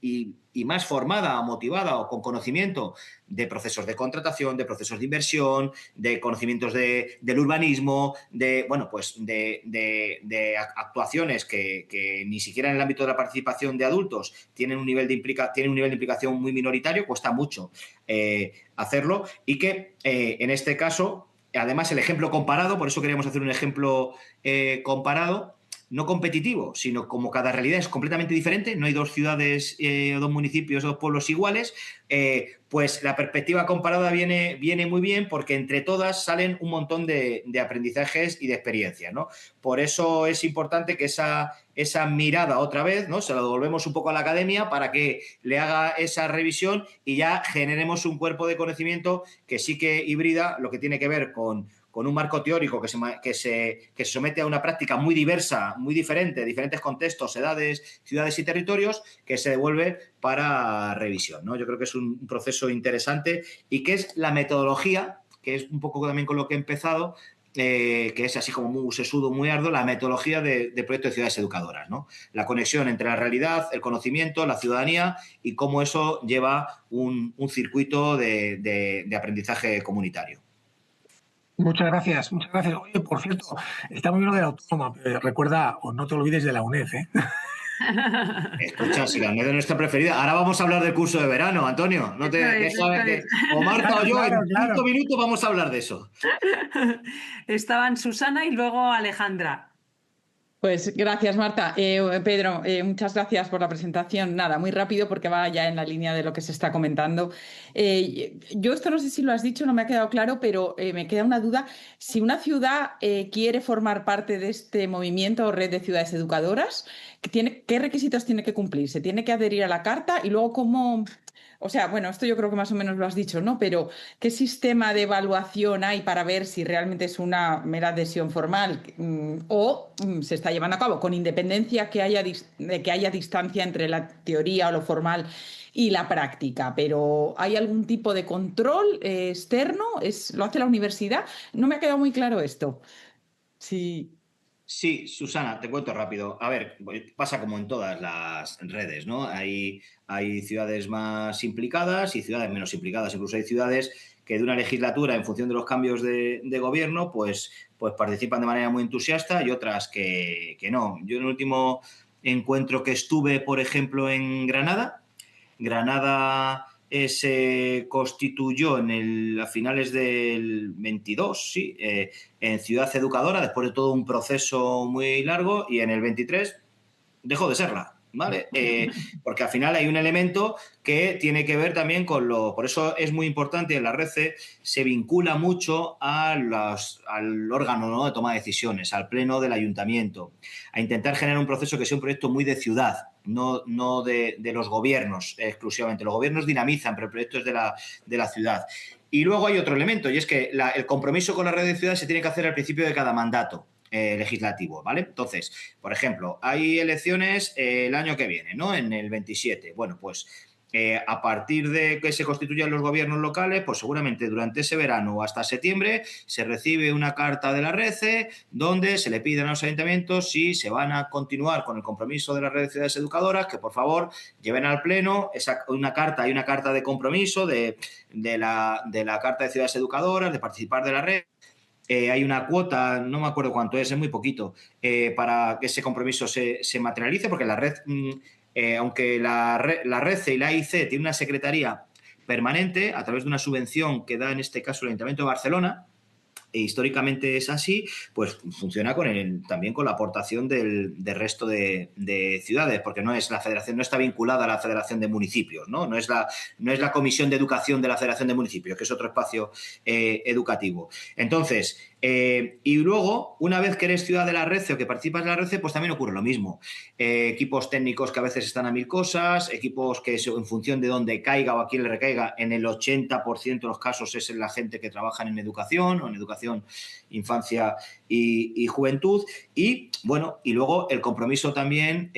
y más formada, motivada o con conocimiento de procesos de contratación, de procesos de inversión, de conocimientos del urbanismo, de actuaciones que ni siquiera en el ámbito de la participación de adultos tienen un nivel de implicación muy minoritario, cuesta mucho hacerlo, y que en este caso, además el ejemplo comparado, por eso queríamos hacer un ejemplo comparado, no competitivo, sino como cada realidad es completamente diferente, no hay dos ciudades o dos municipios o dos pueblos iguales, pues la perspectiva comparada viene muy bien porque entre todas salen un montón de aprendizajes y de experiencias, ¿no? Por eso es importante que esa mirada otra vez, ¿no?, se la devolvemos un poco a la academia para que le haga esa revisión y ya generemos un cuerpo de conocimiento que sí que hibrida lo que tiene que ver con con un marco teórico que se somete a una práctica muy diversa, muy diferente, diferentes contextos, edades, ciudades y territorios, que se devuelve para revisión, ¿no? Yo creo que es un proceso interesante y que es la metodología, que es un poco también con lo que he empezado, que es así como muy sesudo, muy arduo, la metodología de proyecto de ciudades educadoras, ¿no? La conexión entre la realidad, el conocimiento, la ciudadanía y cómo eso lleva un circuito de aprendizaje comunitario. Muchas gracias, muchas gracias. Oye, por cierto, está muy bien lo de la autónoma, pero recuerda, o no te olvides de la UNED, ¿eh? Escucha, si la UNED es nuestra preferida. Ahora vamos a hablar del curso de verano, Antonio. No te deja que o Marta o yo Claro, en claro. 5 minutos vamos a hablar de eso. Estaban Susana y luego Alejandra. Pues gracias, Marta. Pedro, muchas gracias por la presentación. Nada, muy rápido porque va ya en la línea de lo que se está comentando. Yo esto no sé si lo has dicho, no me ha quedado claro, pero me queda una duda. Si una ciudad quiere formar parte de este movimiento o red de ciudades educadoras, ¿qué requisitos tiene que cumplir? ¿Se tiene que adherir a la carta? Y luego, ¿cómo...? O sea, bueno, esto yo creo que más o menos lo has dicho, ¿no? Pero ¿qué sistema de evaluación hay para ver si realmente es una mera adhesión formal o se está llevando a cabo con independencia de que haya distancia entre la teoría o lo formal y la práctica? Pero ¿hay algún tipo de control externo? ¿Lo hace la universidad? No me ha quedado muy claro esto. Sí. Sí, Susana, te cuento rápido. A ver, pasa como en todas las redes, ¿no? Hay ciudades más implicadas y ciudades menos implicadas. Incluso hay ciudades que de una legislatura, en función de los cambios de gobierno, pues participan de manera muy entusiasta y otras que no. Yo en el último encuentro que estuve, por ejemplo, en Granada, se constituyó a finales del 22, sí, en ciudad educadora, después de todo un proceso muy largo, y en el 23 dejó de serla, ¿vale? Porque al final hay un elemento que tiene que ver también con por eso es muy importante, en la RECE se vincula mucho al órgano, ¿no?, de toma de decisiones, al pleno del ayuntamiento, a intentar generar un proceso que sea un proyecto muy de ciudad, no de los gobiernos exclusivamente. Los gobiernos dinamizan, pero el proyecto es de la ciudad. Y luego hay otro elemento, y es que el compromiso con la red de ciudades se tiene que hacer al principio de cada mandato legislativo, ¿vale? Entonces, por ejemplo, hay elecciones el año que viene, ¿no? En el 27. Bueno, pues a partir de que se constituyan los gobiernos locales, pues seguramente durante ese verano o hasta septiembre se recibe una carta de la RECE donde se le piden a los ayuntamientos si se van a continuar con el compromiso de la red de ciudades educadoras, que por favor lleven al pleno una carta de compromiso de la Carta de Ciudades Educadoras, de participar de la red. Hay una cuota, no me acuerdo cuánto es muy poquito, para que ese compromiso se materialice, porque la red, aunque la RECE y la AIC tienen una secretaría permanente a través de una subvención que da en este caso el Ayuntamiento de Barcelona, e históricamente es así, pues funciona también con la aportación del resto de ciudades, porque la federación no está vinculada a la Federación de Municipios, ¿no? No es la Comisión de Educación de la Federación de Municipios, que es otro espacio educativo. Entonces, y luego, una vez que eres ciudad de la RECE o que participas de la RECE, pues también ocurre lo mismo. Equipos técnicos que a veces están a 1000 cosas, equipos que en función de dónde caiga o a quién le recaiga, en el 80% de los casos es la gente que trabaja en educación o en educación, infancia y juventud. Y bueno, y luego el compromiso también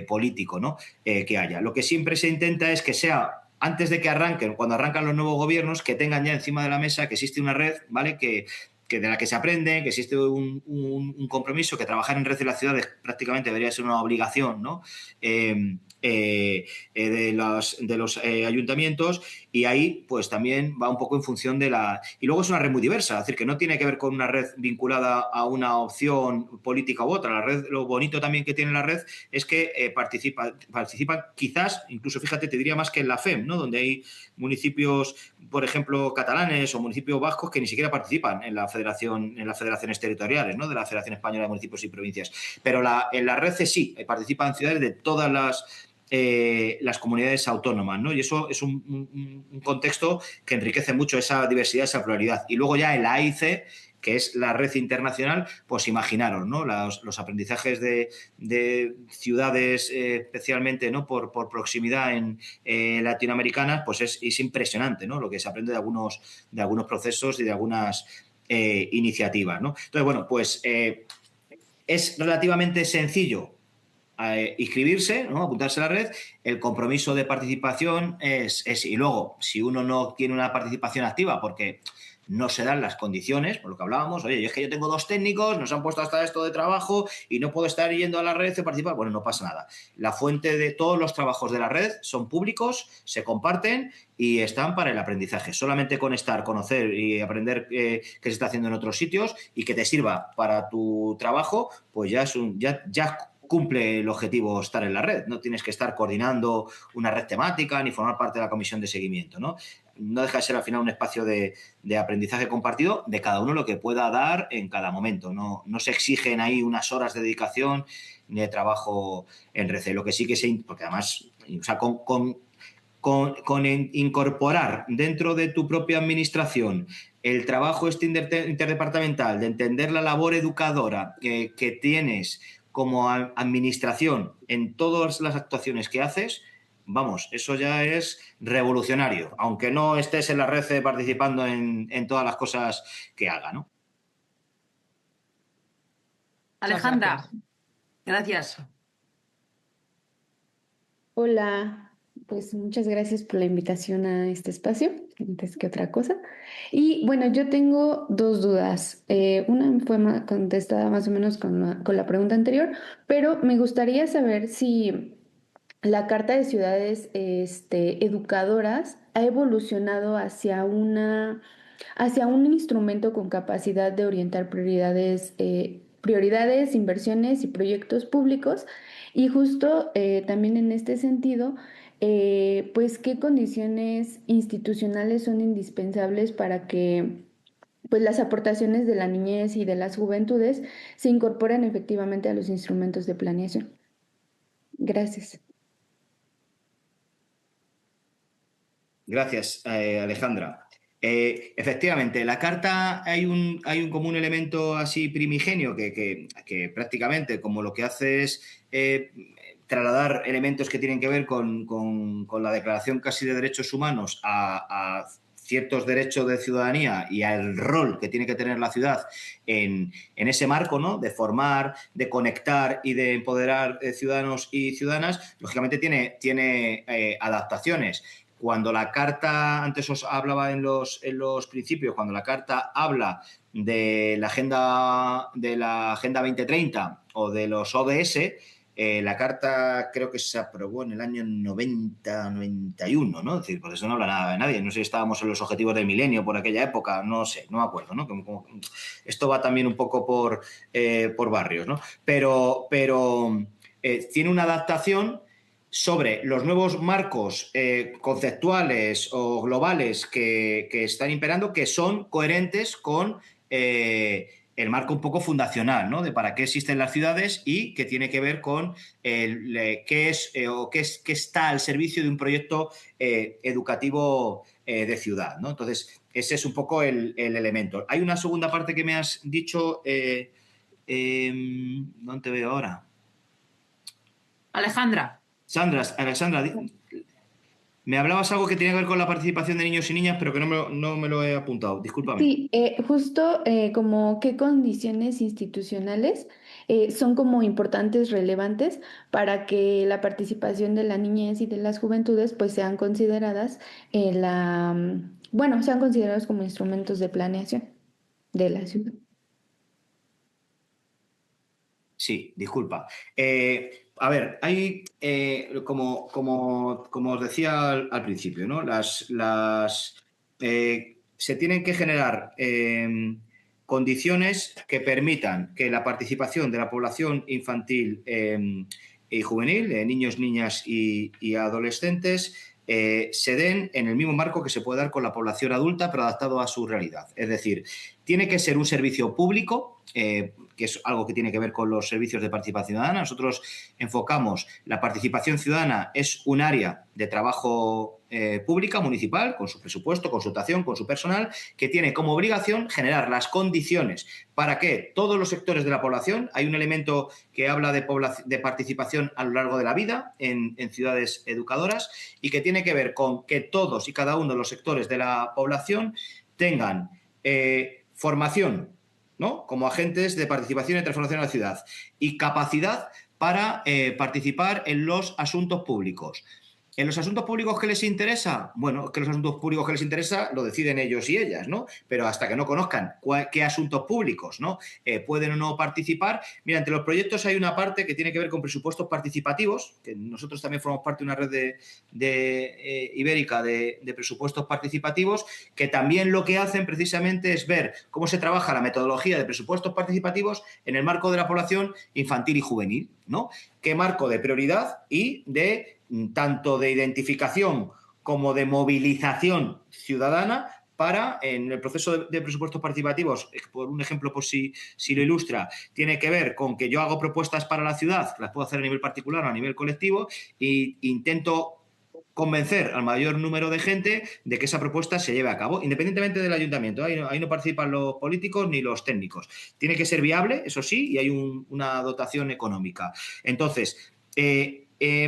político, ¿no? Que haya. Lo que siempre se intenta es que sea antes de que cuando arrancan los nuevos gobiernos, que tengan ya encima de la mesa que existe una red, ¿vale? Que de la que se aprende, que existe un compromiso, que trabajar en red de las ciudades prácticamente debería ser una obligación, ¿no? De los ayuntamientos, y ahí pues también va un poco en función de y luego es una red muy diversa, es decir, que no tiene que ver con una red vinculada a una opción política u otra. La red, lo bonito también que tiene la red es que participan quizás, incluso fíjate, te diría más que en la FEM, ¿no? Donde hay municipios, por ejemplo, catalanes o municipios vascos que ni siquiera participan en las federaciones territoriales, ¿no?, de la Federación Española de Municipios y Provincias. Pero en la red sí, participan ciudades de todas las comunidades autónomas, ¿no? Y eso es un contexto que enriquece mucho esa diversidad, esa pluralidad. Y luego ya en la AIC, que es la red internacional, pues imaginaros, ¿no? Los aprendizajes de ciudades, especialmente, ¿no?, por proximidad latinoamericanas, pues es impresionante, ¿no?, lo que se aprende de algunos procesos y de algunas iniciativas, ¿no? Entonces, bueno, pues es relativamente sencillo inscribirse, ¿no? Apuntarse a la red. El compromiso de participación y luego, si uno no tiene una participación activa porque no se dan las condiciones, por lo que hablábamos, oye, es que yo tengo 2 técnicos, nos han puesto hasta esto de trabajo y no puedo estar yendo a la red y participar, bueno, no pasa nada. La fuente de todos los trabajos de la red son públicos, se comparten y están para el aprendizaje. Solamente con estar, conocer y aprender qué se está haciendo en otros sitios y que te sirva para tu trabajo, pues ya cumple el objetivo estar en la red. No tienes que estar coordinando una red temática ni formar parte de la comisión de seguimiento, ¿no? No deja de ser al final un espacio de aprendizaje compartido de cada uno lo que pueda dar en cada momento. No se exigen ahí unas horas de dedicación ni de trabajo en red. Lo que sí que porque además, o sea, con incorporar dentro de tu propia administración el trabajo interdepartamental, de entender la labor educadora que tienes como administración en todas las actuaciones que haces, vamos, eso ya es revolucionario, aunque no estés en la red participando en todas las cosas que haga, ¿no? Alejandra, gracias. Hola, pues muchas gracias por la invitación a este espacio, antes que otra cosa. Y bueno, yo tengo 2 dudas. Una fue contestada más o menos con la pregunta anterior, pero me gustaría saber si la Carta de Ciudades Educadoras ha evolucionado hacia un instrumento con capacidad de orientar prioridades, inversiones y proyectos públicos. Y justo también en este sentido, pues, ¿qué condiciones institucionales son indispensables para que pues las aportaciones de la niñez y de las juventudes se incorporen efectivamente a los instrumentos de planeación? Gracias. Gracias, Alejandra. Efectivamente, la carta hay un como un elemento así primigenio que prácticamente como lo que hace es trasladar elementos que tienen que ver con la Declaración casi de Derechos Humanos a ciertos derechos de ciudadanía y al rol que tiene que tener la ciudad en ese marco, ¿no? De formar, de conectar y de empoderar ciudadanos y ciudadanas, lógicamente tiene adaptaciones. Cuando la carta, antes os hablaba en los principios, cuando la carta habla de la Agenda 2030 o de los ODS, la carta creo que se aprobó en el año 90-91, ¿no? Es decir, por eso no habla nada de nadie. No sé si estábamos en los objetivos del milenio por aquella época, no sé, no me acuerdo, ¿no? Esto va también un poco por barrios, ¿no? Pero tiene una adaptación sobre los nuevos marcos conceptuales o globales que están imperando, que son coherentes con el marco un poco fundacional, ¿no? De para qué existen las ciudades y que tiene que ver con qué está al servicio de un proyecto educativo de ciudad, ¿no? Entonces, ese es un poco el elemento. Hay una segunda parte que me has dicho, ¿dónde te veo ahora? Alejandra, me hablabas algo que tenía que ver con la participación de niños y niñas, pero que no me lo he apuntado. Discúlpame. Sí, justo como qué condiciones institucionales son como importantes, relevantes para que la participación de la niñez y de las juventudes pues sean consideradas sean considerados como instrumentos de planeación de la ciudad. Sí, disculpa. A ver, hay, como os decía al principio, ¿no? Se tienen que generar condiciones que permitan que la participación de la población infantil y juvenil, niños, niñas y adolescentes, se den en el mismo marco que se puede dar con la población adulta, pero adaptado a su realidad. Es decir, tiene que ser un servicio público, que es algo que tiene que ver con los servicios de participación ciudadana. Nosotros enfocamos la participación ciudadana, es un área de trabajo pública, municipal, con su presupuesto, con su dotación, con su personal, que tiene como obligación generar las condiciones para que todos los sectores de la población, hay un elemento que habla de participación a lo largo de la vida en ciudades educadoras y que tiene que ver con que todos y cada uno de los sectores de la población tengan formación, ¿no? Como agentes de participación y transformación en la ciudad, y capacidad para participar en los asuntos públicos. ¿En los asuntos públicos qué les interesa? Bueno, que los asuntos públicos que les interesa lo deciden ellos y ellas, ¿no? Pero hasta que no conozcan qué asuntos públicos, ¿no? Pueden o no participar. Mira, entre los proyectos hay una parte que tiene que ver con presupuestos participativos, que nosotros también formamos parte de una red ibérica de presupuestos participativos, que también lo que hacen precisamente es ver cómo se trabaja la metodología de presupuestos participativos en el marco de la población infantil y juvenil, ¿no? Qué marco de prioridad y de tanto de identificación como de movilización ciudadana para, en el proceso de presupuestos participativos, por un ejemplo, por si lo ilustra, tiene que ver con que yo hago propuestas para la ciudad, las puedo hacer a nivel particular o a nivel colectivo, e intento convencer al mayor número de gente de que esa propuesta se lleve a cabo, independientemente del ayuntamiento. Ahí no participan los políticos ni los técnicos. Tiene que ser viable, eso sí, y hay una dotación económica. Entonces,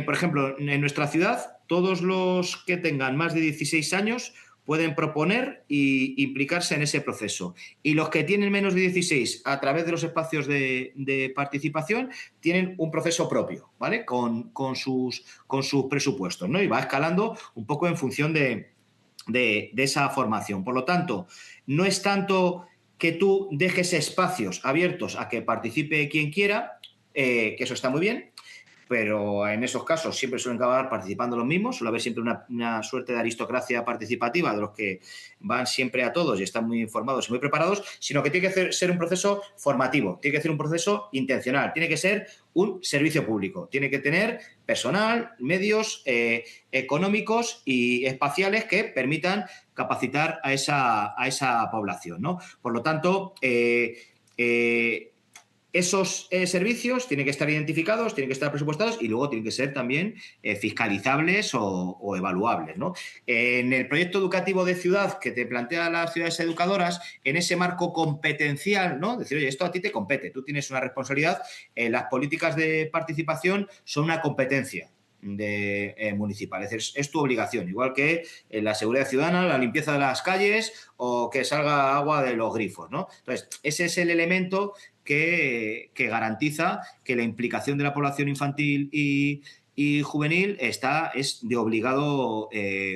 por ejemplo, en nuestra ciudad, todos los que tengan más de 16 años pueden proponer e implicarse en ese proceso. Y los que tienen menos de 16, a través de los espacios de participación, tienen un proceso propio, ¿vale? Con sus presupuestos, ¿no? Y va escalando un poco en función de esa formación. Por lo tanto, no es tanto que tú dejes espacios abiertos a que participe quien quiera, que eso está muy bien, pero en esos casos siempre suelen acabar participando los mismos, suele haber siempre una suerte de aristocracia participativa de los que van siempre a todos y están muy informados y muy preparados, sino que tiene que ser un proceso formativo, tiene que ser un proceso intencional, tiene que ser un servicio público, tiene que tener personal, medios económicos y espaciales que permitan capacitar a esa población, ¿no? Por lo tanto, esos servicios tienen que estar identificados, tienen que estar presupuestados y luego tienen que ser también fiscalizables o evaluables, ¿no? En el proyecto educativo de ciudad que te plantea las ciudades educadoras, en ese marco competencial, ¿no? Decir, oye, esto a ti te compete, tú tienes una responsabilidad, las políticas de participación son una competencia municipal, es decir, es tu obligación, igual que la seguridad ciudadana, la limpieza de las calles o que salga agua de los grifos, ¿no? Entonces, ese es el elemento que garantiza que la implicación de la población infantil y juvenil es de obligado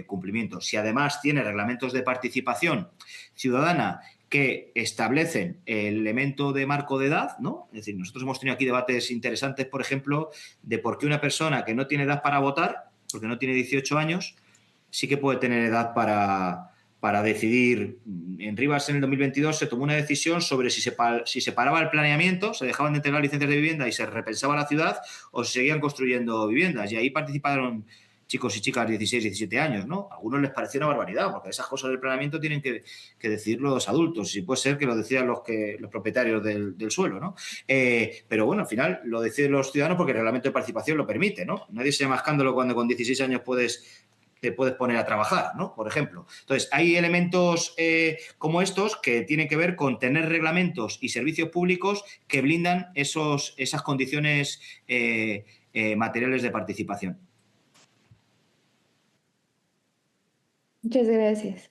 cumplimiento. Si además tiene reglamentos de participación ciudadana que establecen el elemento de marco de edad, ¿no? Es decir, nosotros hemos tenido aquí debates interesantes, por ejemplo, de por qué una persona que no tiene edad para votar, porque no tiene 18 años, sí que puede tener edad para decidir. En Rivas, en el 2022, se tomó una decisión sobre si se paraba el planeamiento, se dejaban de entregar licencias de vivienda y se repensaba la ciudad, o se seguían construyendo viviendas. Y ahí participaron chicos y chicas de 16, 17 años, ¿no? A algunos les pareció una barbaridad, porque esas cosas del planeamiento tienen que decidir los adultos, y puede ser que lo decidan los propietarios del suelo, ¿no? Pero bueno, al final lo deciden los ciudadanos porque el reglamento de participación lo permite, ¿no? Nadie se llama escándalo cuando con 16 años te puedes poner a trabajar, ¿no? Por ejemplo. Entonces, hay elementos como estos que tienen que ver con tener reglamentos y servicios públicos que blindan esas condiciones materiales de participación. Muchas gracias.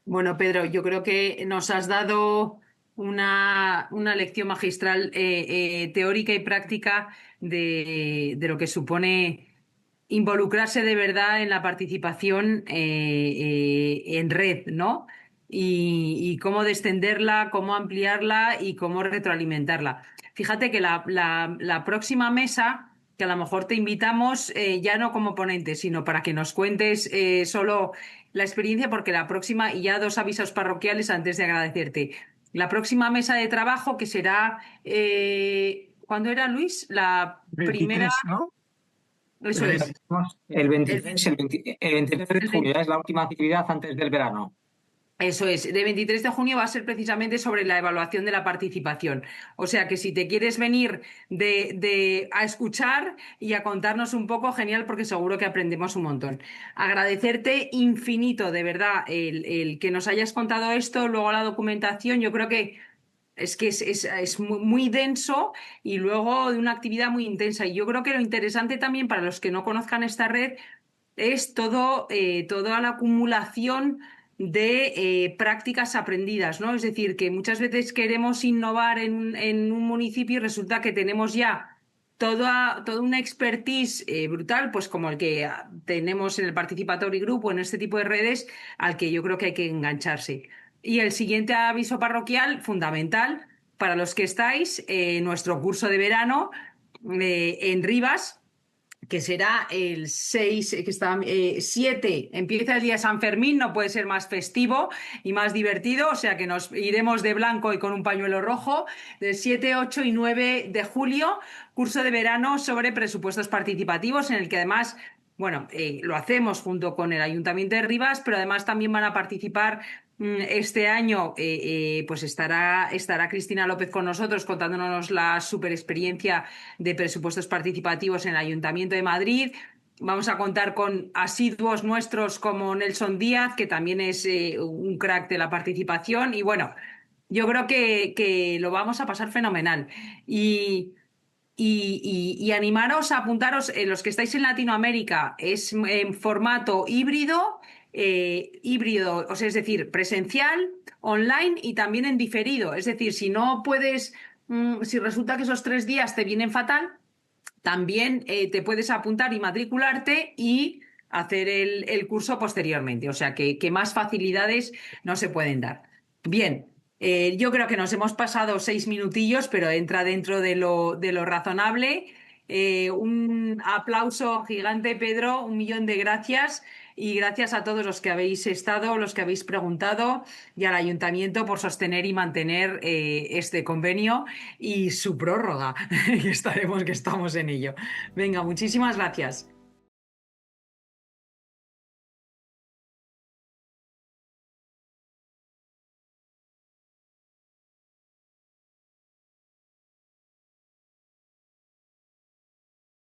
Bueno, Pedro, yo creo que nos has dado una lección magistral teórica y práctica de lo que supone involucrarse de verdad en la participación en red, ¿no? Y cómo descenderla, cómo ampliarla y cómo retroalimentarla. Fíjate que la próxima mesa, que a lo mejor te invitamos ya no como ponente, sino para que nos cuentes solo la experiencia, porque la próxima, y ya 2 avisos parroquiales antes de agradecerte. La próxima mesa de trabajo, que será, ¿cuándo era, Luis? La 23, primera... ¿no? Eso es. El 23 de junio, ya es la última actividad antes del verano. Eso es, de 23 de junio va a ser precisamente sobre la evaluación de la participación. O sea que si te quieres venir a escuchar y a contarnos un poco, genial, porque seguro que aprendemos un montón. Agradecerte infinito, de verdad, el que nos hayas contado esto, luego la documentación. Yo creo que es muy denso y luego de una actividad muy intensa. Y yo creo que lo interesante también para los que no conozcan esta red es toda la acumulación de prácticas aprendidas, ¿no? Es decir, que muchas veces queremos innovar en un municipio y resulta que tenemos ya toda una expertise brutal, pues como el que tenemos en el Participatory Group o en este tipo de redes, al que yo creo que hay que engancharse. Y el siguiente aviso parroquial, fundamental, para los que estáis, nuestro curso de verano en Rivas, que será el 6, que está 7, empieza el día de San Fermín, no puede ser más festivo y más divertido, o sea que nos iremos de blanco y con un pañuelo rojo, del 7, 8 y 9 de julio, curso de verano sobre presupuestos participativos, en el que además, bueno, lo hacemos junto con el Ayuntamiento de Rivas, pero además también van a participar. Este año pues estará Cristina López con nosotros contándonos la super experiencia de presupuestos participativos en el Ayuntamiento de Madrid. Vamos a contar con asiduos nuestros como Nelson Díaz, que también es un crack de la participación. Y bueno, yo creo que lo vamos a pasar fenomenal. Y animaros a apuntaros, los que estáis en Latinoamérica, es en formato híbrido, o sea, es decir, presencial, online y también en diferido. Es decir, si no puedes, si resulta que esos 3 días te vienen fatal, también te puedes apuntar y matricularte y hacer el curso posteriormente. O sea, que más facilidades no se pueden dar. Bien. Yo creo que nos hemos pasado 6 minutillos, pero entra dentro de lo razonable. Un aplauso gigante, Pedro, 1.000.000 de gracias y gracias a todos los que habéis estado, los que habéis preguntado y al Ayuntamiento por sostener y mantener este convenio y su prórroga, que estamos en ello. Venga, muchísimas gracias.